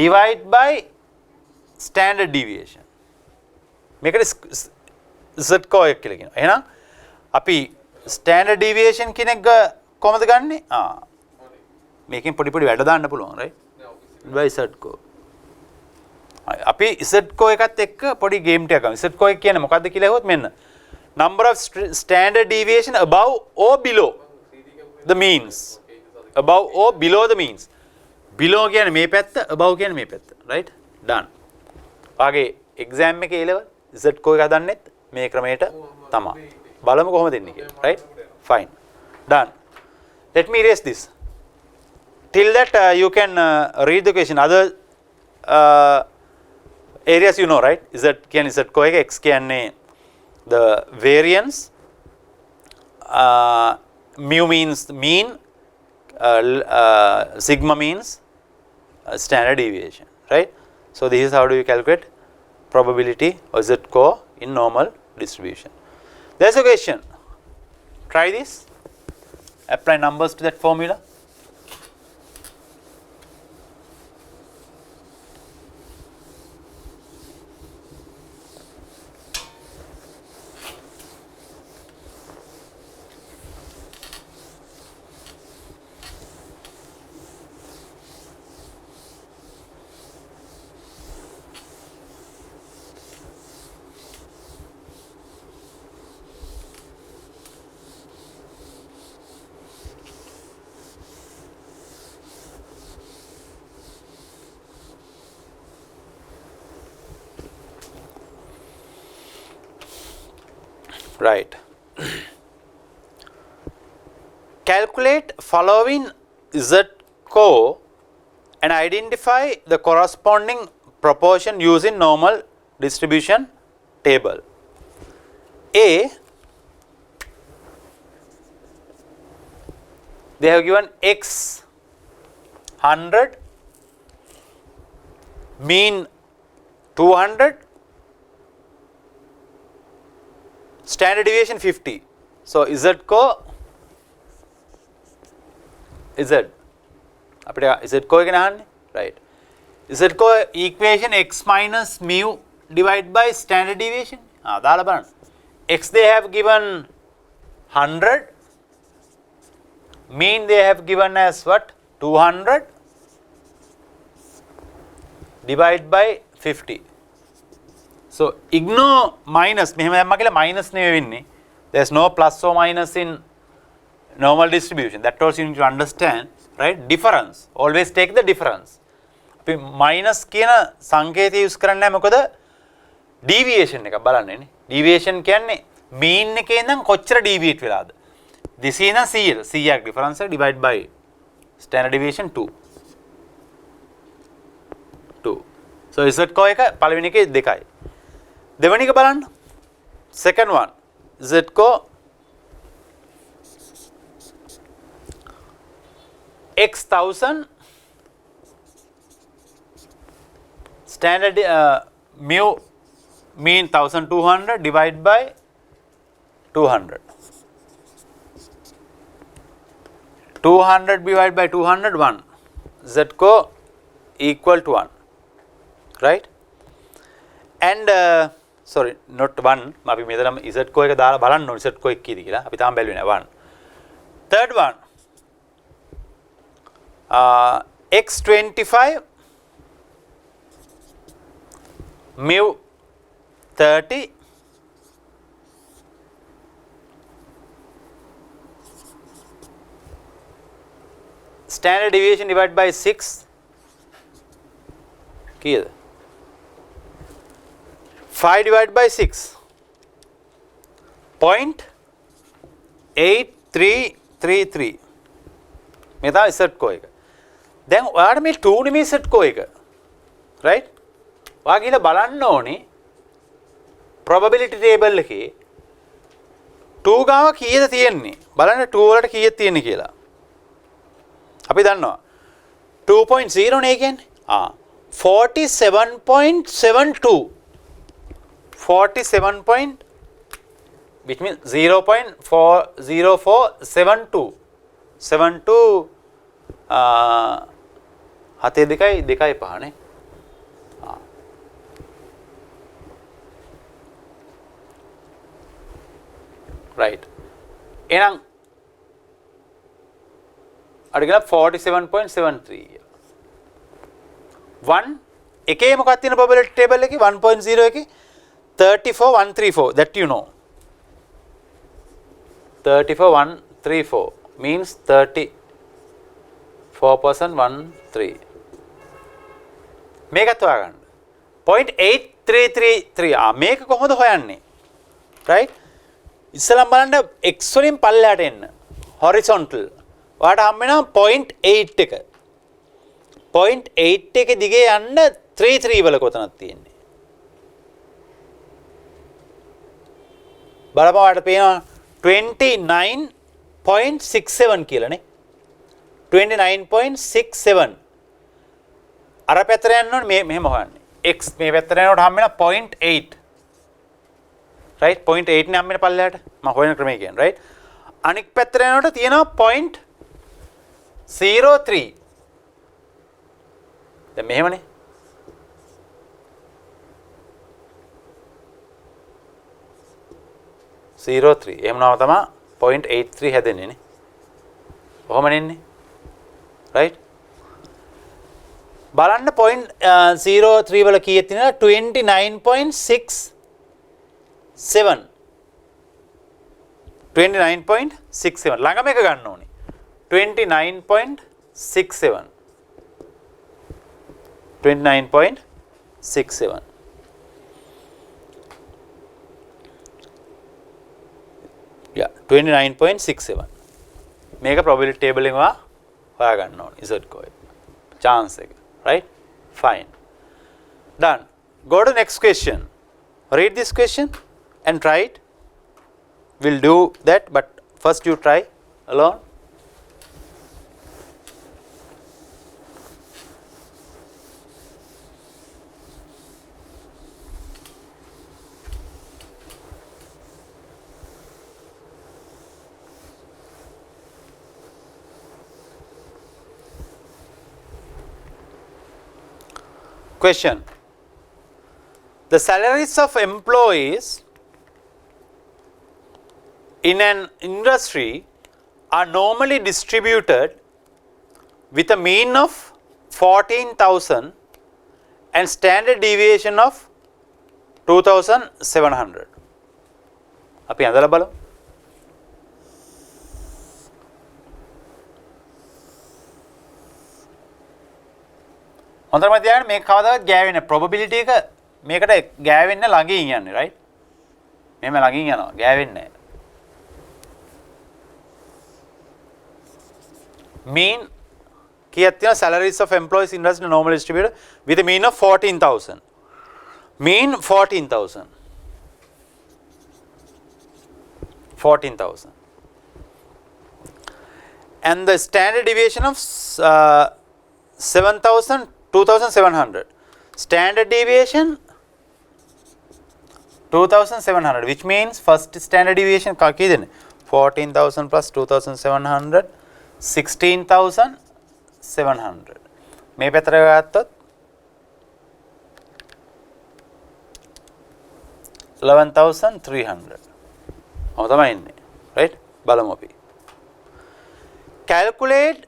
divide by standard deviation. මේකට Z को एक के लिए है ना? අපි standard deviation කියන එක කොහමද ගන්නෙ? මේකෙන් පොඩි පොඩි වැඩ දාන්න පුළුවන් right? by Z को. අපි Z को එකත් එක්ක පොඩි ගේම් ටිකක් ගමු. Z को එක කියන්නේ මොකද්ද කියලා හෙවොත් මෙන්න. Number of standard deviation above or below the means. Above or below the means. Below කියන්නේ මේ පැත්ත, above කියන්නේ මේ පැත්ත. right? done. වාගේ exam එකේ A level Z को එක හදන්නෙත් මේ ක්‍රමයට තමයි. බලමු කොහොමද දෙන්නේ කියලා. right? fine. done. Let me erase this. Till that you can read the question. Other areas you know, right? Z කියන්නේ Z को එක, X කියන්නේ the variance, mu means mean, sigma means standard deviation, right? So this is how do you calculate probability of Z co in normal distribution. There's a question. Try this. Apply numbers to that formula. Right. Calculate following Z co and identify the corresponding proportion using normal distribution table. A, they have given X 100, mean 200, standard deviation 50. So Z को Z අපිට Z को එක නහන්නේ right. Z को equation x minus mu divide by standard deviation. දාලා බලන්න. X they have given 100, mean they have given as what 200 divide by 50. So ignore minus. මෙහෙම දැම්මා කියලා minus නෙවෙයි වෙන්නේ. There's no plus or minus in normal distribution. That also you need to understand, right? Difference. Always take the difference. අපි minus කියන සංකේතය use කරන්නේ නැහැ මොකද deviation එක බලන්නනේ. Deviation කියන්නේ mean එකේ ඉඳන් කොච්චර deviate වෙලාද. 200 ඉඳන් 100. 100ක් difference එක divide by standard deviation 2. 2. So Z को එක පළවෙනි එකේ 2යි. දෙවැනි එක බලන්න. Second one. Z को X 1000 standard mu mean 1200 divide by 200. 200 divided by 200 1. Z को equal to 1. Right? And sorry, not 1. අපි මෙතනම Z को එක දාලා බලන්න ඕනේ Z को එක කීයද කියලා. අපි තාම බැලුවේ නැහැ 1. Third one. X 25 mu 30 standard deviation divided by 6 කීයද 5 divided by 6 0.8333 මේ තමයි Z को එක. දැන් ඔයාලට මේ 2 නෙමෙයි Z को එක. right? ඔයා ගිහලා බලන්න ඕනේ probability table එකේ 2 ගාව කීයද තියෙන්නේ? බලන්න 2 වලට කීයද තියෙන්නේ කියලා. අපි දන්නවා 2.0 නේ කියන්නේ. 47.72. 47 point, which means 0.40472. 72 හතේ දෙකයි දෙකයි පහනේ. right. එහෙනම් අඩිගල 47.73. 1 එකේ මොකක්ද තියෙන probability table එකේ 1.0 එකේ 34134 that you know. 34134 means 34%13. මේකත් හොයාගන්න. 0.8333 මේක කොහොමද හොයන්නේ? right? ඉස්සලම් බලන්න x වලින් පල්ලයට එන්න. horizontal. ඔයාලට හම්බ වෙනවා 0.8 එක. 0.8 එක දිගේ යන්න 33 වල කොතනක් තියෙන්නේ. බලපන් ඔයාලට පේනවා 29.67 කියලානේ. 29.67. අර පැත්තට යන්න ඕනේ මෙහෙම හොයන්නේ. x මේ පැත්තට යනකොට හම්බ වෙනවා 0.8. right 0.8 නේ හම්බ වෙන පල්ලයට. මම හොයන ක්‍රමය කියන්නේ right. අනික් පැත්තට යනකොට තියෙනවා 0.03. දැන් මෙහෙමනේ. එහෙම නම තමයි 0.83 හැදෙන්නේ නේ. කොහොම නෙන්නේ? right? බලන්න 0.03 වල කීයක් තියෙනවද? 29.67. 29.67 ළඟම එක ගන්න ඕනේ. 29.67. 29.67. yeah 29.67. මේක probability table එකෙන් හොයා ගන්න ඕනේ. z coefficient chance එක. right? Fine. Done. Go to next question. Read this question and try it. We'll do that, but first you try alone. Question. The salaries of employees in an industry are normally distributed with a mean of 14,000 and standard deviation of 2,700. අපි අඳලා බලමු. හොඳටම තියාගන්න මේක කවදාවත් ගෑවෙන්නේ probability එක මේකට ගෑවෙන්න ළඟින් යන්නේ right? මෙහෙම ළඟින් යනවා ගෑවෙන්නේ නැහැ. mean කීයක් තියෙනවා salaries of employees in industry normally distributed with a mean of 14,000. mean 14,000. 14,000. And the standard deviation of 2,700. Standard deviation 2,700, which means first standard deviation කකී දෙන්නේ 14,000 plus 2,700 16,700. මේ පැත්තට ගත්තොත් 11,300. ඔහොම තමයි ඉන්නේ right? බලමු අපි. Calculate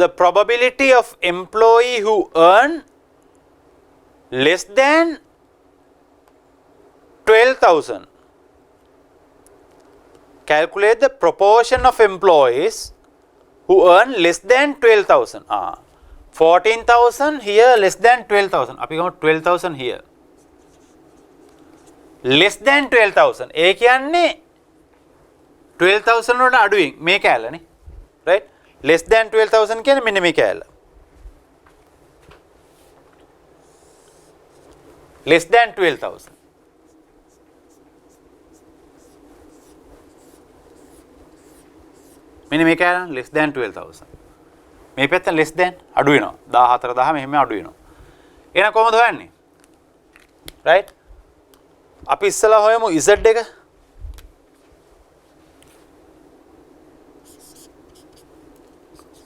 the probability of employee who earn less than 12,000. Calculate the proportion of employees who earn less than 12,000. 14,000 here, less than 12,000. අපි ගමු 12,000 here. less than 12,000. ඒ කියන්නේ 12,000 වලට අඩුවෙන් මේ කැලනේ. right? less than 12,000 කියන්නේ මෙන්න මේ කැල. less than 12,000. මෙන්න මේ කැල less than 12,000. මේ පැත්ත less than අඩු වෙනවා. 14,000 මෙහෙම අඩු වෙනවා. එහෙනම් කොහොමද හොයන්නේ? right? අපි ඉස්සලා හොයමු z එක.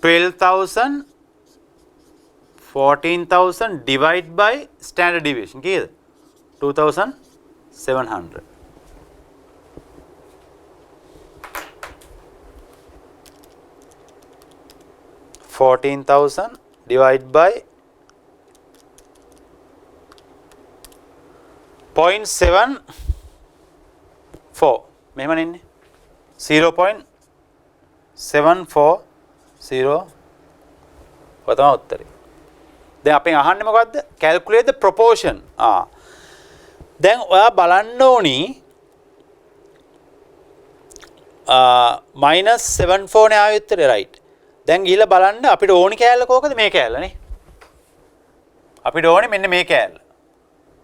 $12,000 $14,000 divide by standard deviation කීයද? 2,700. $14,000 divided by 0.74 මෙහෙම නෙන්නේ 0.740 ඔය තමයි උත්තරේ. දැන් අපෙන් අහන්නේ මොකද්ද? calculate the proportion. දැන් ඔයා බලන්න ඕනි -74 නේ ආයෙ උත්තරේ right. දැන් ගිහලා බලන්න අපිට ඕනි කෑල්ල කෝකද? මේ කෑල්ලනේ. අපිට ඕනේ මෙන්න මේ කෑල්ල.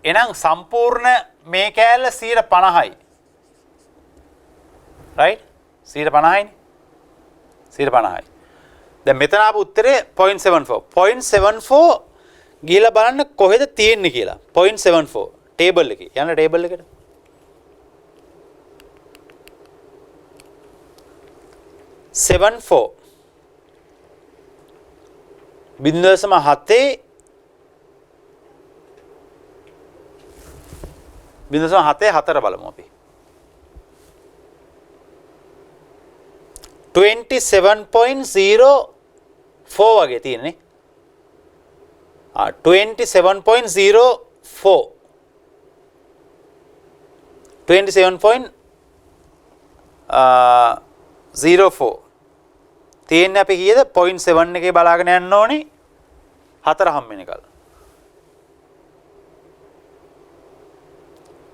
එහෙනම් සම්පූර්ණ මේ කෑල්ල 50%යි. right? 50%යි. 50%යි. දැන් මෙතන ආපු උත්තරේ 0.74. 0.74 ගිහලා බලන්න කොහෙද තියෙන්නේ කියලා. 0.74 ටේබල් එකේ. යන්න ටේබල් එකට. බිංදුවසම 7 බිංදුවසම 7 4 බලමු අපි 27.04 වගේ තියෙන්නේ 27.04 27.04 තියෙන්නේ අපි කීයද 0.7 එකේ බලාගෙන යන්න ඕනේ 4 හම් වෙනකල්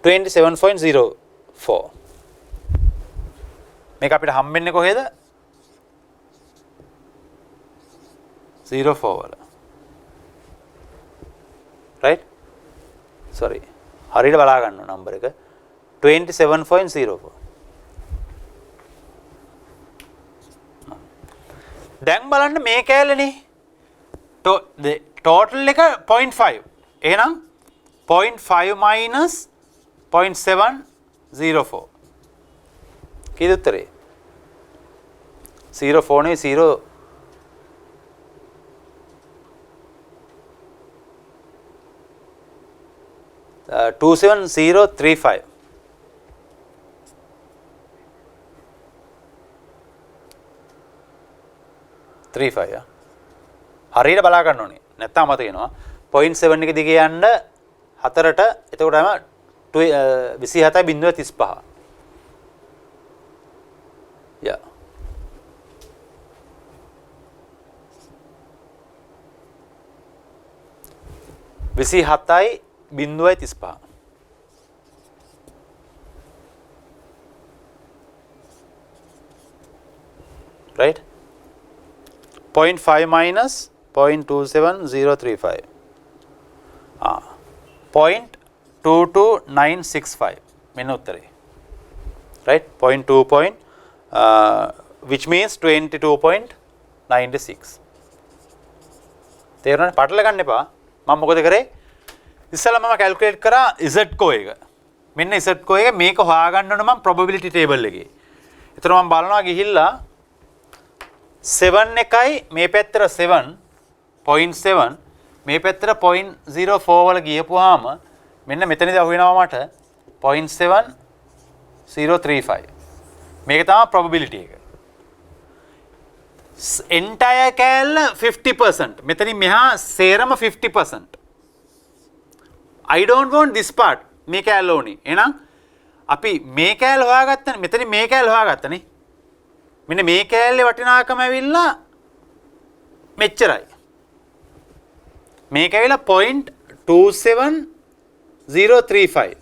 27.04 මේක අපිට හම් වෙන්නේ කොහෙද 04 වල right sorry හරියට බලා ගන්න ඕන නම්බර එක 27.04 දැන් බලන්න මේ කෑල්ලනේ total එක 0.5 එහෙනම් 0.5 minus 0.704 කීයද උත්තරේ 04 නේ 0 27035 35 හරියට බලා ගන්න ඕනේ නැත්නම් මතක වෙනවා 0.7 එක දිගේ යන්න 4ට එතකොටම 27.35 yeah 27.35 right 0.5 minus 0.27035 0.22965 මෙන්න උත්තරේ right 0.2 which means 22.96 තේරුණානේ පටල ගන්න එපා මම මොකද කරේ ඉස්සෙල්ලා මම කැල්කියුලේට් කරා z කෝ එක මෙන්න z කෝ එක මේක හොයාගන්න ඕන මම probability table එකේ එතන මම බලනවා ගිහිල්ලා 7 එකයි මේ පැත්තට 7.7 මේ පැත්තට 0.04 වල ගියපුවාම මෙන්න මෙතනදී අහුවෙනවා මට 0.7035 මේක තමයි probability එක entire කෑල්ල 50% මෙතනින් මෙහා සේරම 50% I don't want this part මේ කෑල්ල ඕනේ එහෙනම් අපි මේ කෑල්ල හොයාගත්තනේ මෙතනින් මේ කෑල්ල හොයාගත්තනේ මෙන්න මේ කෑල්ලේ වටිනාකම ඇවිල්ලා මෙච්චරයි මේක ඇවිල්ලා 0.27035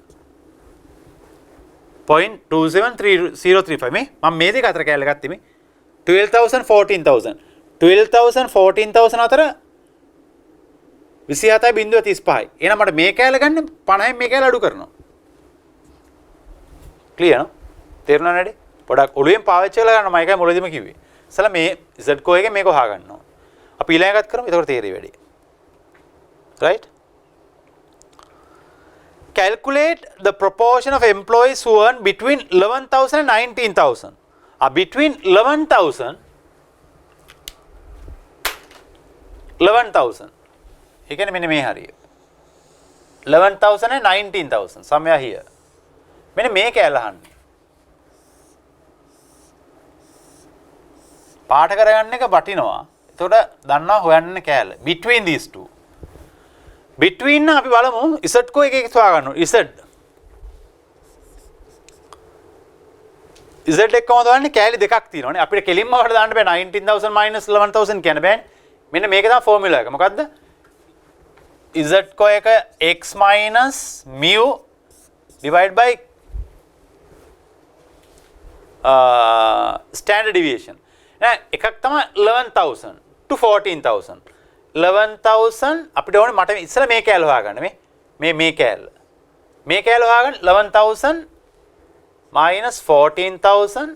0.27035 මේ මම මේ දෙක අතර කෑල්ල ගත්තේ මේ 12,000 14,000 12,000 14,000 අතර 27.35යි එහෙනම් මට මේ කෑල්ල ගන්න 50න් මේ කෑල්ල අඩු කරනවා ක්ලියර් නෝ තේරුණා නේද පොඩක් ඔළුවෙන් පාවිච්චි කරලා ගන්න මම එකයි මුලදීම කිව්වේ ඉතලා මේ z කෝ එකේ මේක හොයා ගන්නවා අපි ඊළඟ එකත් කරමු එතකොට තේරෙයි වැඩි right calculate the proportion of employees who earn between 11,000 and 19,000. Between 11,000 ඒ කියන්නේ මෙන්න මේ හරිය 11,000 and 19,000 somewhere here මෙන්න මේ කැලල අහන්නේ පාට කරගන්න එක වටිනවා එතකොට දන්නවා හොයන්න කැලල between these two between අපි බලමු z කෝ එක හොයා ගන්න ඕනේ z එක කොහොමද දාන්නේ කැලි දෙකක් තියෙනවානේ අපිට කෙලින්ම වලට දාන්න බෑ 19,000 minus 11,000 කියන්න බෑනේ මෙන්න මේක තමයි ෆෝමියුලා එක මොකද්ද z කෝ එක x minus mu divided by standard deviation නෑ එකක් තමයි 11,000 to 14,000 11,000 අපිට ඕනේ මට ඉස්සෙල්ලා මේ කැලේ හොයාගන්න මේ කැලේ හොයාගන්න 11,000 minus 14,000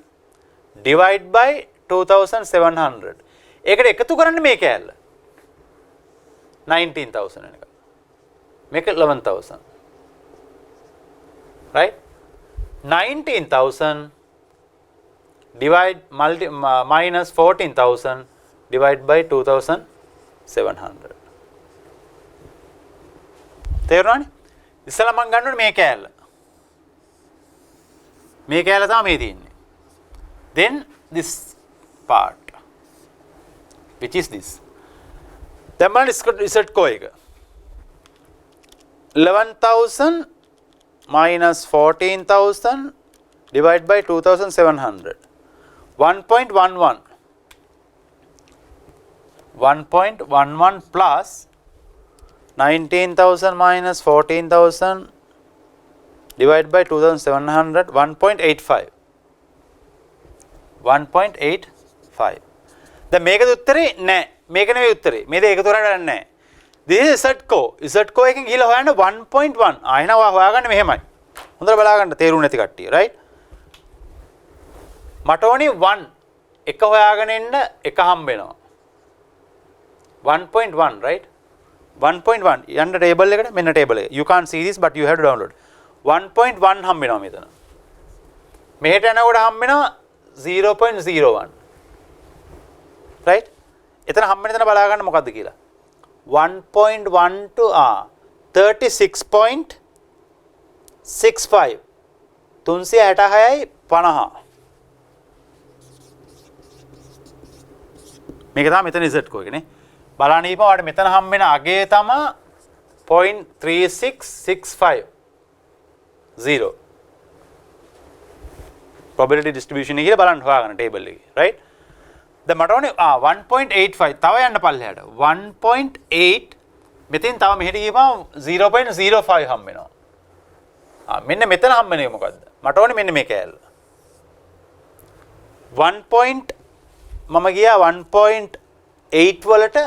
divide by 2,700 ඒකට එකතු කරන්න මේ කැලේ 19,000 වෙනකම් මේක 11,000 right 19,000 divide minus 14,000 divide by 2,700 තේරුණානේ ඉස්සලා මම ගන්න ඕනේ මේ කැලේ තමයි මේ තියෙන්නේ then this part which is this then man is කෝ එක 11,000 minus 14,000 divided by 2,700 1.11 plus 19,000 minus 14,000 divided by 2,700 1.85 දැන් මේකද උත්තරේ නෑ මේක නෙවෙයි උත්තරේ මේ දෙක එකතු කරලා ගන්න නෑ this is z කෝ එකෙන් ගිහලා හොයන්න 1.1 ආයෙනවා හොයාගන්න මෙහෙමයි හොඳට බලා ගන්න තේරුම් නැති කට්ටිය right මට ඕනි 1 එක හොයාගෙන ඉන්න එක හම්බ වෙනවා 1.1 right 1.1 යන්න ටේබල් එකට මෙන්න ටේබල් එක you can't see this but you have to download 1.1 හම්බ වෙනවා මෙතන මෙහෙට යනකොට හම්බ වෙනවා 0.01 right එතන හම්බ වෙන තැන බලා ගන්න මොකද්ද කියලා 1.1 to 36.65 366යි 50 මේක තමයි මෙතන z කෝ එක නේ බලන්න ඊපම ඔයාලට මෙතන හම් වෙන අගය තමයි 0.3665 probability distribution එක කියලා බලන්න හොයාගන්න ටේබල් එකේ right දැන් මට ඕනේ 1.85 තව යන්න පල්ලෙහාට 1.8 මෙතෙන් තව මෙහෙට ගියපම 0.05 හම් වෙනවා මෙන්න මෙතන හම් වෙන්නේ මොකද්ද මට ඕනේ මෙන්න මේ කෑල්ල 1. මම ගියා 1.8 වලට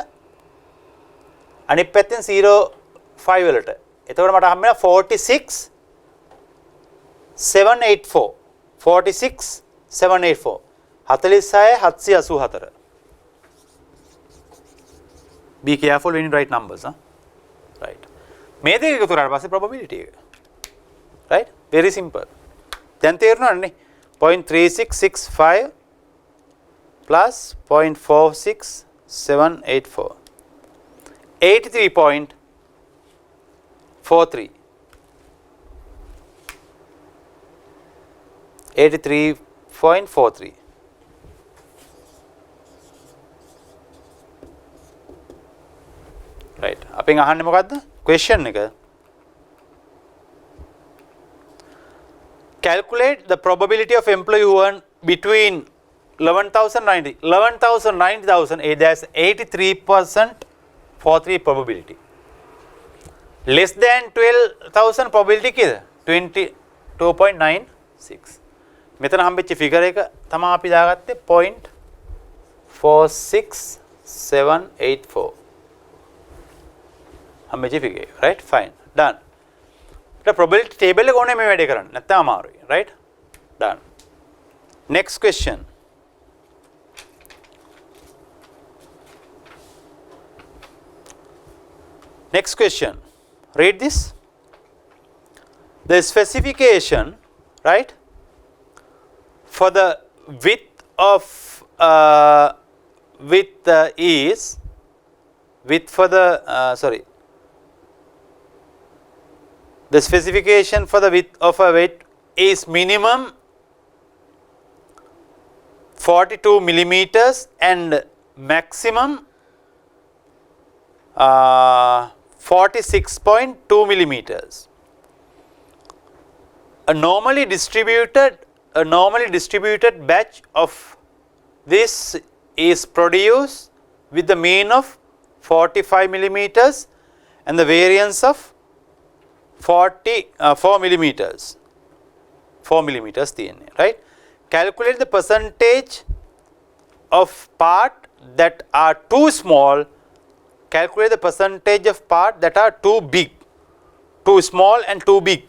අනිත් පැත්තෙන් 0.5 වලට එතකොට මට හම් වෙනවා 46,784 46,784 46,784 be careful when you write numbers right මේ දෙක එකතු කරාට පස්සේ probability එක right very simple දැන් තේරුණානේ 0.3665 plus 0.46784 83.43 83.43 right අපෙන් අහන්නේ මොකද්ද question එක calculate the probability of employee who earn between 11,090 there's 83% 43 probability less than 12,000 probability කීයද 22.96 මෙතන හම්බෙච්ච ෆිගර් එක තමයි අපි දාගත්තේ 0.46784 හම්බෙච්ච ෆිගර් එක right fine done the probability table එක ඕනේ මේ වැඩේ කරන්න නැත්නම් අමාරුයි right done next question next question read this the specification, right, for the width of is width for the the specification for the width of a weight is minimum 42 millimeters and maximum 46.2 millimeters. A normally distributed batch of this is produced with the mean of 45 millimeters and the variance of 4 millimeters. 4 millimeters තියෙන්නේ, right? Calculate the percentage of part that are too small. Calculate the percentage of part that are too big, too small and too big.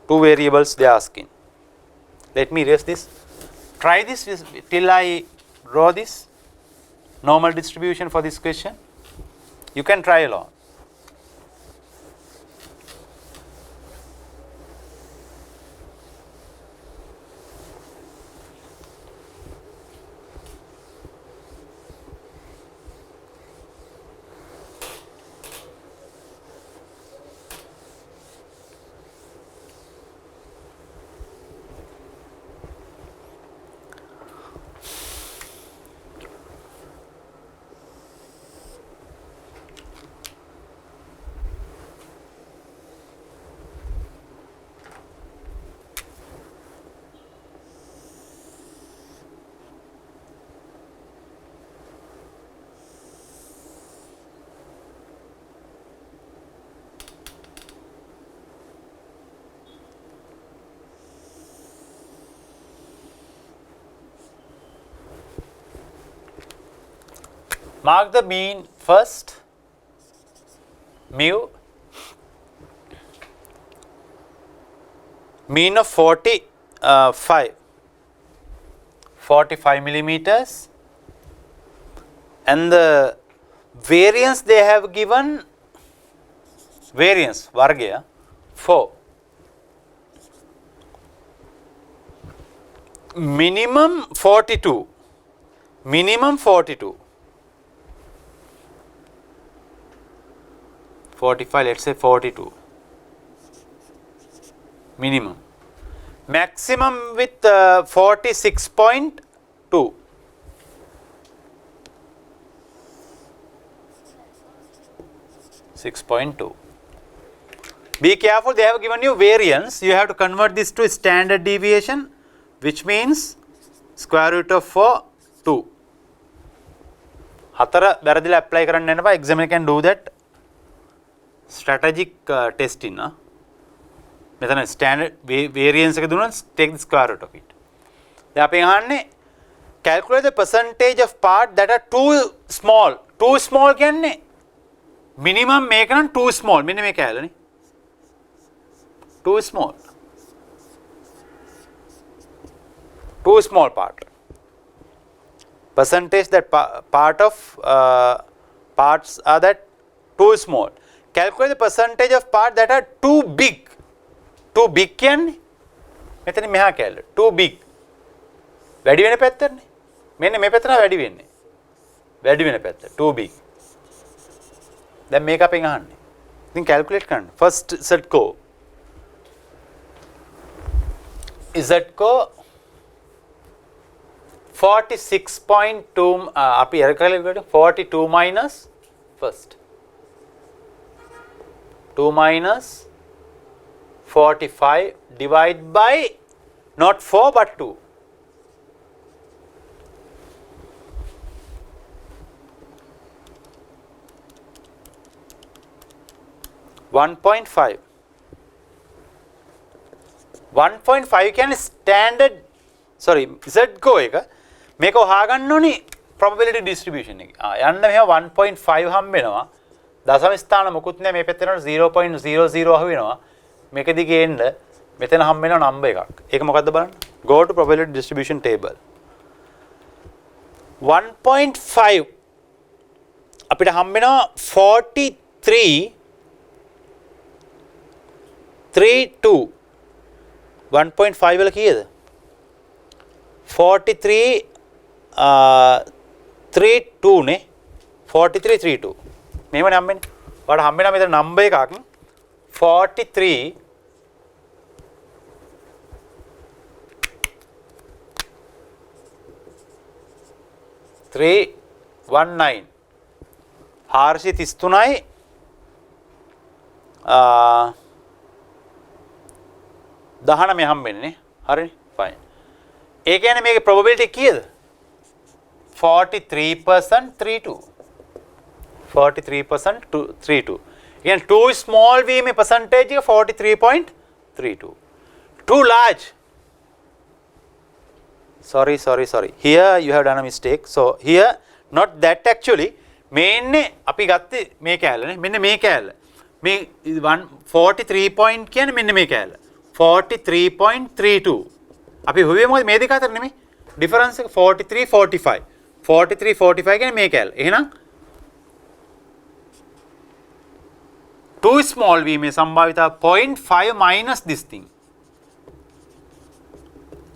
Two variables they are asking. Let me erase this. Try this till I draw this normal distribution for this question. You can try along. Mark the mean first, mu, mean of 45 millimeters, and the variance they have given, variance vargya 4, minimum 42, 45, let's say 42 minimum, maximum with 46.2, Be careful, they have given you variance. You have to convert this to standard deviation, which means square root of 4, 2. හතර වැරදිලා apply කරන්න යනවා. Examiner can do that. Strategic testing. මෙතන standard variance එක දුන්නොත් take the square root of it. දැන් අපි අහන්නේ calculate the percentage of part that are too small. Too small කියන්නේ minimum මේක නම් too small. මෙන්න මේක ඇහැලනේ. Too small. Too small part. Percentage that part of parts are that too small. Calculate the percentage of part that are too big. Too big කියන්නේ මෙතන මෙහා කැලේ too big. වැඩි වෙන පැත්තනේ. මෙන්න මේ පැත්ත නා වැඩි වෙන්නේ. වැඩි වෙන පැත්ත too big. දැන් මේක අපෙන් අහන්නේ. ඉතින් calculate කරන්න. First ZCO. ZCO 46.2 අපි error කරලා 42 minus first 2 minus 45 divide by not 4 but 2. .5 කියන්නේ standard sorry ZCO එක මේක හොයාගන්න ඕනි probability distribution එක. යන්න මෙහෙම 1.5 හම්බ වෙනවා. දශම ස්ථාන මොකුත් නැහැ මේ පැත්තේ යනකොට 0.00 අහු වෙනවා. මේක දිගේ එන්න මෙතන හම්බ වෙන නම්බර් එකක්. ඒක මොකද්ද බලන්න. Go to probability distribution table. 1.5 අපිට හම්බ වෙනවා 43 3 2 1.5 වල කීයද 43 32 නේ 43 32 මේවනේ හම්බෙන්නේ ඔයාලට හම්බෙනා මෙතන නම්බර් එකක් 43 319 433යි 19 හම්බෙන්නේ නේ හරිනේ fine ඒ කියන්නේ මේකේ probability කීයද 43% 32 43% 32 again too small v में percentage है 43.32 too large sorry here you have done a mistake so here not that actually main අපි ගත්තේ මේ කැලේ නේ මෙන්න මේ කැලේ මේ 43 point කියන්නේ මෙන්න මේ කැලේ 43.32 අපි හොවේ මොකද මේ දෙක අතර නෙමෙයි difference එක 43 45 43 45 කියන්නේ මේ කැලේ එහෙනම් too small v में संभाविता 0.5 minus this thing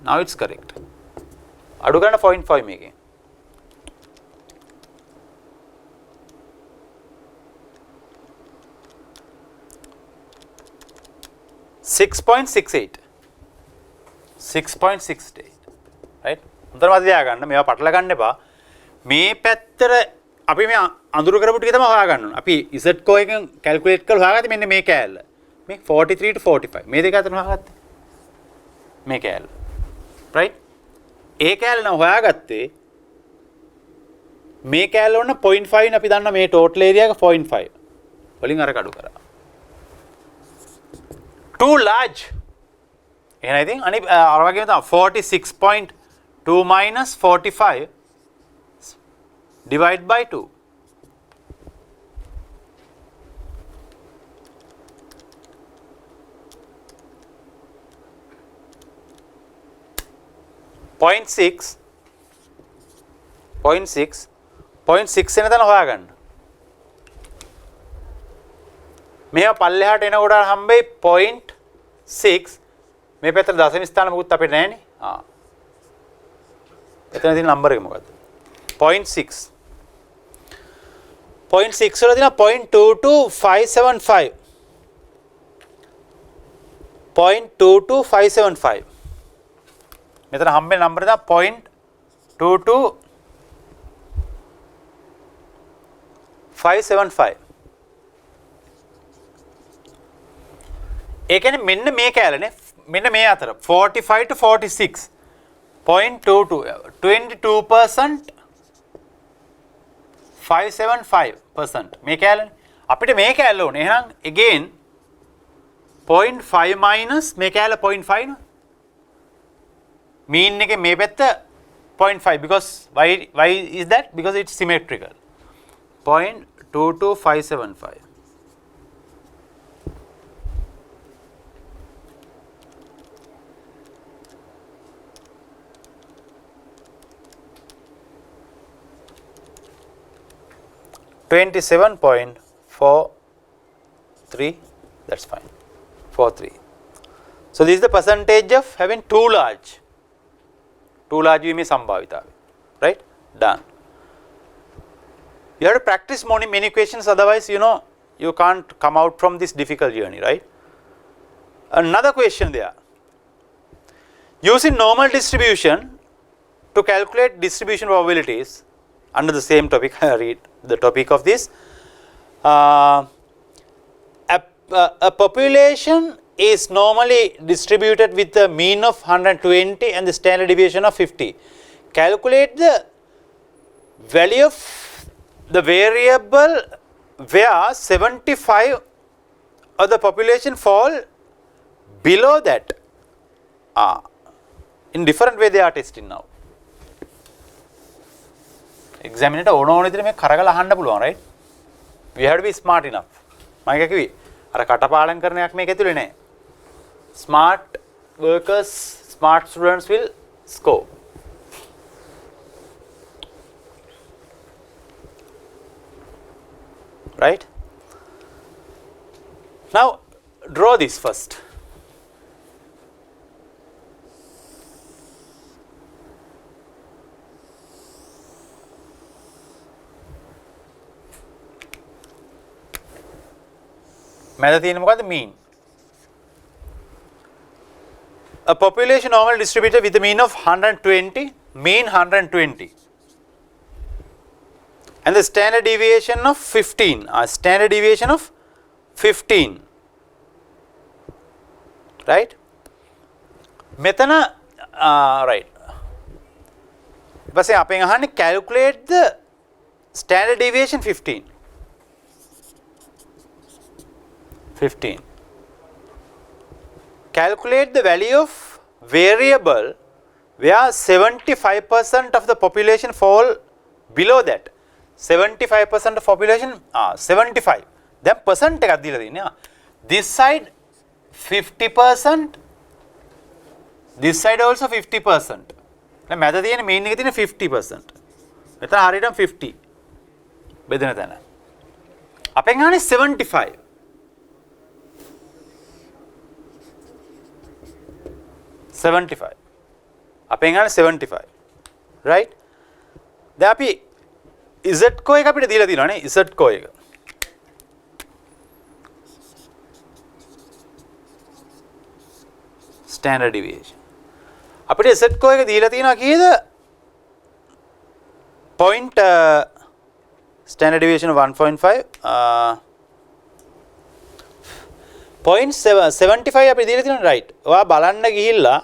now it's correct අඩු කරන 0.5 මේකේ 6.68 right උන්තර මත තියා ගන්න මේවා පටල ගන්න එපා මේ පැත්තට අපි මේ අඳුර කරපු ටික තමයි හොයා ගන්න ඕනේ අපි z කෝ එකෙන් කැල්කියුලේට් කරලා හොයාගත්තේ මෙන්න මේ කෑල්ල මේ 43 to 45 මේ දෙක අතර හොයාගත්තේ මේ කෑල්ල right ඒ කෑල්ල නම් හොයාගත්තේ මේ කෑල්ල වුණ 0.5 නේ අපි දන්න මේ total area එක 0.5 වලින් අර කඩු කරා too large එහෙනම් ඉතින් අනිත් අර වගේම තමයි 46.2 minus 45 divide by 2 0.6 එන තැන හොයාගන්න මේවා පල්ලෙහාට එනකොට හම්බෙයි 0.6 මේ පැත්තට දශම ස්ථාන මොකුත් අපිට නැහැනේ එතන තියෙන නම්බර් එක මොකද්ද 0.6 වල තියෙනවා 0.22575 0.22575 මෙතන හම්බෙන නම්බර තමයි 0.22575 ඒ කියන්නේ මෙන්න මේ කැලනේ මෙන්න මේ අතර 45 to 46 0.22 22% 575% මේ කැලනේ අපිට මේ කැලල ඕනේ එහෙනම් again 0.5 minus මේ කැලල 0.5 නේ mean එකේ මේ පැත්ත 0.5 because why is that because it's symmetrical 0.22575 27.43 that's fine 43 so this is the percentage of having too large v में संभाविता right done you have to practice many equations otherwise you know you can't come out from this difficult journey right another question there using normal distribution to calculate distribution probabilities under the same topic I read the topic of this a population is normally distributed with the mean of 120 and the standard deviation of 50 calculate the value of the variable where 75 of the population fall below that in different way they are testing now examiner ඕන විදිහට මේ කරගලා අහන්න පුළුවන් right we have to be smart enough මම කිව්වේ අර කටපාඩම් කරන එකක් මේක ඇතුලේ නැහැ smart workers smart students will score right now draw this first මැද තියෙන මොකද්ද? mean. A population normally distributed with a mean of 120, mean 120. And the standard deviation of 15. Standard deviation of 15. Right? මෙතන right. ඊපස්සේ අපෙන් අහන්නේ calculate the standard deviation 15. 15. Calculate the value of variable where 75% of the population fall below that. 75% of population 75. දැන් percent එකක් දීලා තියෙනවා. This side 50%, this side also 50%. දැන් මැද තියෙන mean එකේ තියෙන 50%. මෙතන හරියටම 50 බෙදෙන තැන. අපෙන් අහන්නේ 75. අපෙන් අහන්නේ 75. right? දැන් අපි Z කෝ එක අපිට දීලා තියෙනවා නේ Z කෝ එක. standard deviation. අපිට Z කෝ එක දීලා තියෙනවා කීයද? point standard deviation of 1.5 0.75 අපි දීලා තියෙනවා right. ඔයා බලන්න ගිහිල්ලා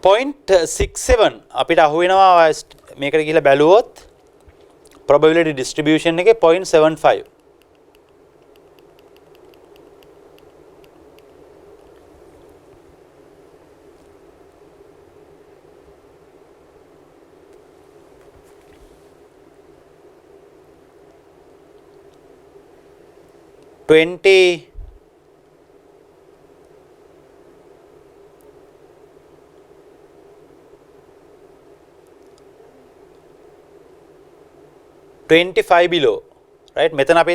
.67 අපිට අහු වෙනවා මේකට ගිහිල්ලා බැලුවොත් probability distribution එකේ 0.75. $25 below, right? මෙතන අපි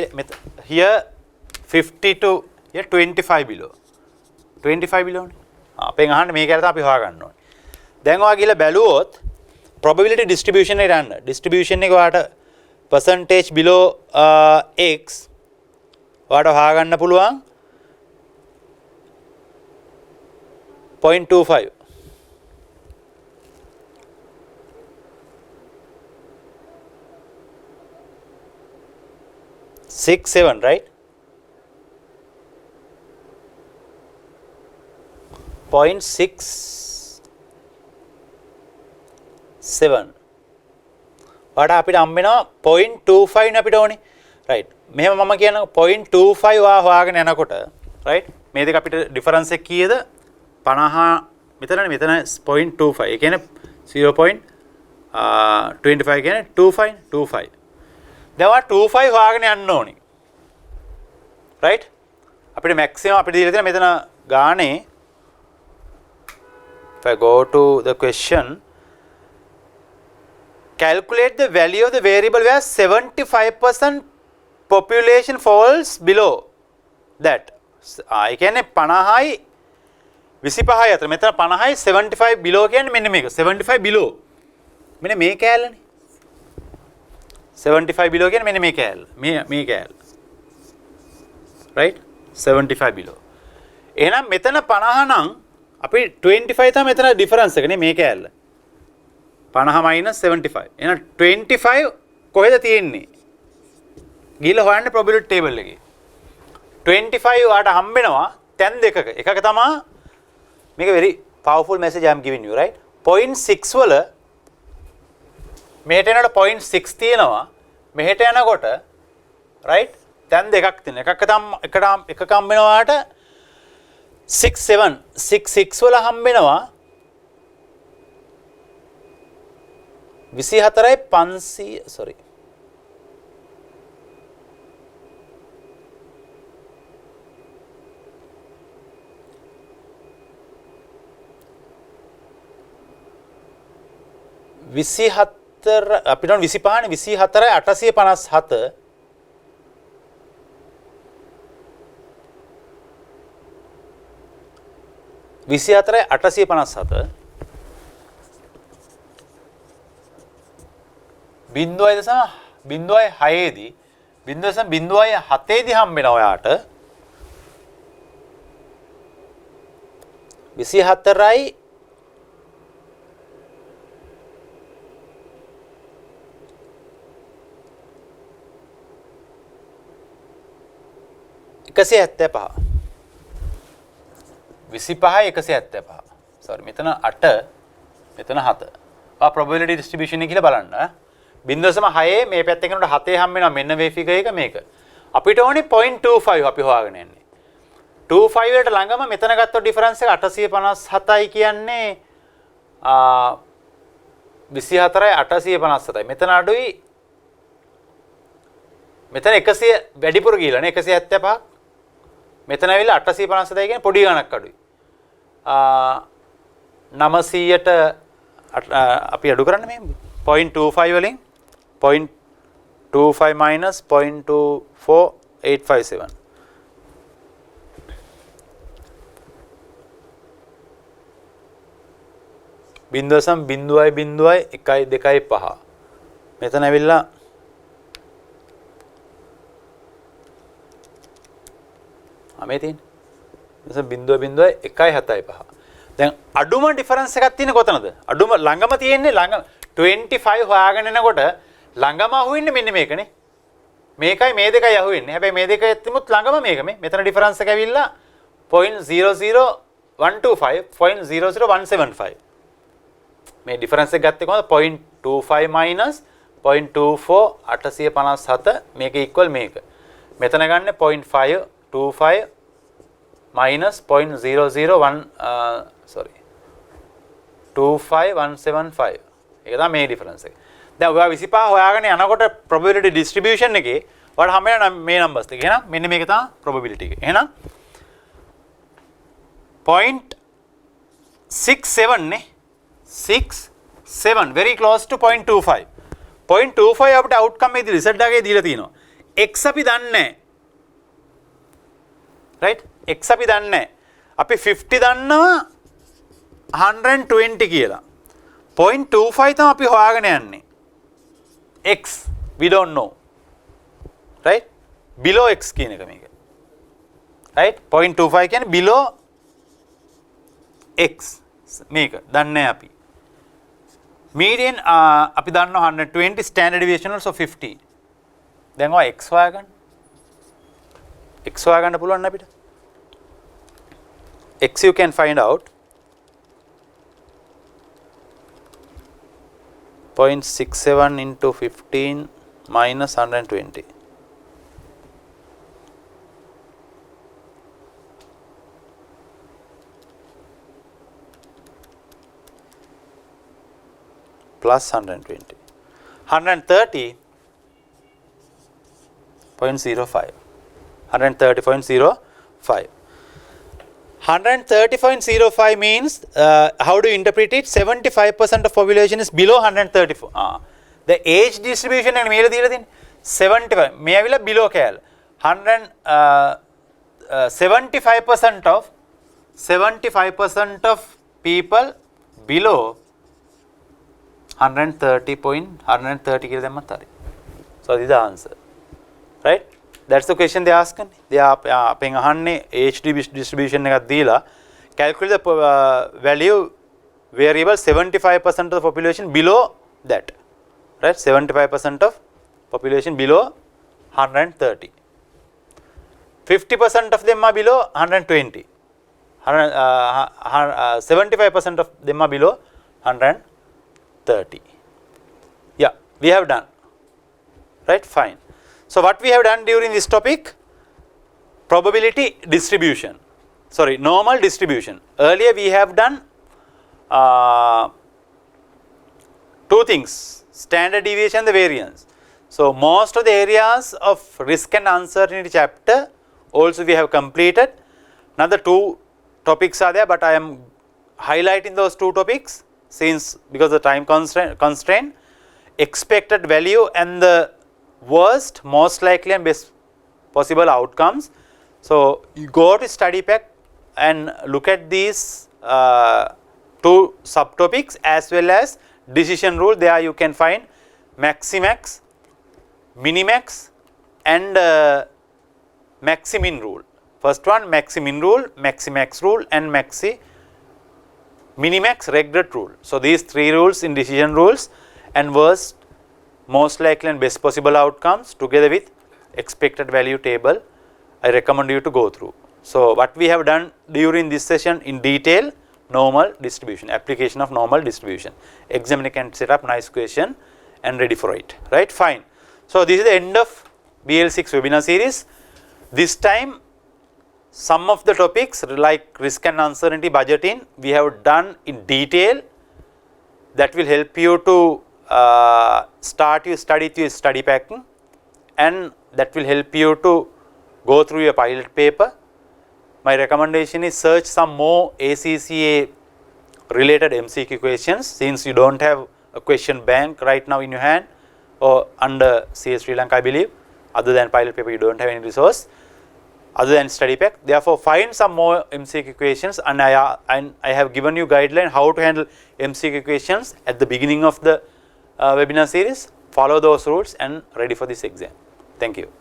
here 50 to here 25 below. 25 below නේ. අපෙන් අහන්නේ මේක ඇරලා අපි හොයාගන්න ඕනේ. දැන් ඔයා ගිහලා බැලුවොත් probability distribution එකට යන්න. distribution එක ඔයාට percentage below x ඔයාට හොයාගන්න පුළුවන් 0.25. Six, seven, right? 0.67. වඩා අපිට හම්බ වෙනවා 0.25 නේ අපිට ඕනේ. right. මෙහෙම මම කියනවා 0.25 හොයාගෙන යනකොට right මේ දෙක අපිට ඩිෆරන්ස් එක කීයද? 50 මෙතනනේ මෙතන 0.25. ඒ කියන්නේ 0.25 කියන්නේ 25. දැන් 25 හොයාගෙන යන්න ඕනේ. right? අපිට maximum අපිට දීලා තියෙන මෙතන ගානේ if I go to the question calculate the value of the variable where 75% population falls below that. ඒ කියන්නේ 50යි 25යි අතර මෙතන 50යි 75 below කියන්නේ මෙන්න මේක 75 below. මෙන්න මේ කෑල්ලනේ. 75 below කියන්නේ මෙන්න මේ කෑල්ල. මේ කෑල්ල. right? 75 below. එහෙනම් මෙතන 50 නම් අපි 25 තමයි මෙතන ඩිෆරන්ස් එක නේ මේ කෑල්ල. 50 minus 75. එහෙනම් 25 කොහෙද තියෙන්නේ? ගිහලා හොයන්න probability table එකේ. 25 ඔයාට හම්බ වෙනවා තැන් දෙකක. එකක තමයි මේක very powerful message I am giving you, right? 0.6 වල මෙහෙට යනකොට 0.6 තියෙනවා. මෙහෙට යනකොට right? තැන් දෙකක් තියෙනවා. එකක හම්බ වෙනවාට 6 වල හම්බ වෙනවා 24යි 500 sorry 24 අපිට 25 නේ 24යි 857 24යි 857 0.6 0.6 දී 0.07 දී හම්බ වෙනවා ඔයාට 24යි 175 25යි 175 sorry මෙතන 8 මෙතන 7 probability distribution එක කියලා බලන්න 0.6 මේ පැත්තේ කෙනකොට 7 හම්බ වෙනවා මෙන්න මේ ෆිගර් එක මේක අපිට ඕනේ 0.25 අපි හොයාගෙන යන්නේ 25 වලට ළඟම මෙතන ගත්ත ඩිෆරන්ස් එක 857යි කියන්නේ 24යි 857යි මෙතන අඩුයි මෙතන 100 වැඩිපුර ගිහලා නේ 175 මෙතන ඇවිල්ලා 857යි කියන්නේ පොඩි ගණක් අඩුයි 900ට අපි අඩු කරන්න මේ 0.25 වලින් 0.25 minus 0.24857 බින්දුවසම් බින්දුවයි බින්දුවයි 1.25 මෙතන ඇවිල්ලා මේ තියෙන්නේ එතන බින්දුව බින්දුවයි 1.75 දැන් අඩුම ඩිෆරන්ස් එකක් තියෙන්නේ කොතනද අඩුම ළඟම තියෙන්නේ ළඟ 25 හොයාගෙන එනකොට ළඟම අහුවෙන්නේ මෙන්න මේකනේ මේකයි මේ දෙකයි අහුවෙන්නේ හැබැයි මේ දෙක ඇත්තමුත් ළඟම මේක මේ මෙතන ඩිෆරන්ස් එක ඇවිල්ලා 0.00125 0.00175 මේ ඩිෆරන්ස් එක ගත්තේ කොහොමද 0.25 minus 0.24 857 මේක ඉක්වල් මේක මෙතන ගන්න 0.525 minus 0.001 sorry 25175 ඒක තමයි මේ ඩිෆරන්ස් එක. දැන් ඔයා 25 හොයාගෙන යනකොට probability distribution එකේ ඔයාලට හැම වෙලාවෙම මේ numbers ටික. එහෙනම් මෙන්න මේක තමයි probability එක. එහෙනම් 0.67 නේ 67 very close to 0.25 0.25 අපිට outcome එකේ result එකේ දීලා තියෙනවා. x අපි දන්නේ නැහැ. right x අපි දන්නේ නැහැ. අපි 50 දන්නවා 120 කියලා. 0.25 තමයි අපි හොයාගෙන යන්නේ. x we don't know. right below x කියන එක මේක. right 0.25 කියන්නේ below x මේක දන්නේ නැහැ අපි. median අපි දන්නවා 120 standard deviation also 50. දැන් ඔය x හොයාගන්න. x හොයාගන්න පුළුවන් අපිට. x you can find out 0.67 into 15 minus 120 plus 120 130.05 130.05 130.05 means how do you interpret it 75% of population is below 134 the age distribution එක මේල දීලා තියෙන්නේ 75 මේ ඇවිල්ලා below කෑල්ල 75% of people below 130 කියලා දැම්මත් හරි so this is the answer right that's the question they ask they are අපෙන් අහන්නේ age distribution එකක් දීලා calculate the value variable 75% of the population below that right 75% of population below 130 50% of them are below 120 75% of them are below 130 yeah we have done right fine so what we have done during this topic probability distribution sorry normal distribution earlier we have done two things standard deviation and the variance so most of the areas of risk and uncertainty chapter also we have completed another two topics are there but I am highlighting those two topics since because the time constraint expected value and the worst most likely and best possible outcomes so you go to study pack and look at these two subtopics as well as decision rule there you can find maximax minimax and maximin rule. First one maximin rule, maximax rule and minimax regret rule. So these three rules in decision rules, and worst, most likely and best possible outcomes together with expected value table, I recommend you to go through. So what we have done during this session in detail, normal distribution, application of normal distribution. Examiner can set up nice question and ready for it, right? Fine. So this is the end of BL6 webinar series. This time some of the topics like risk and uncertainty budgeting we have done in detail. That will help you to start your study packing, and that will help you to go through your pilot paper. My recommendation is search some more ACCA related MCQ questions, since you don't have a question bank right now in your hand or under CS Sri Lanka, I believe. Other than pilot paper, you don't have any resource other than study pack. Therefore, find some more MCQ questions, and I have given you guideline how to handle MCQ questions at the beginning of the webinar series. Follow those rules and ready for this exam. Thank you.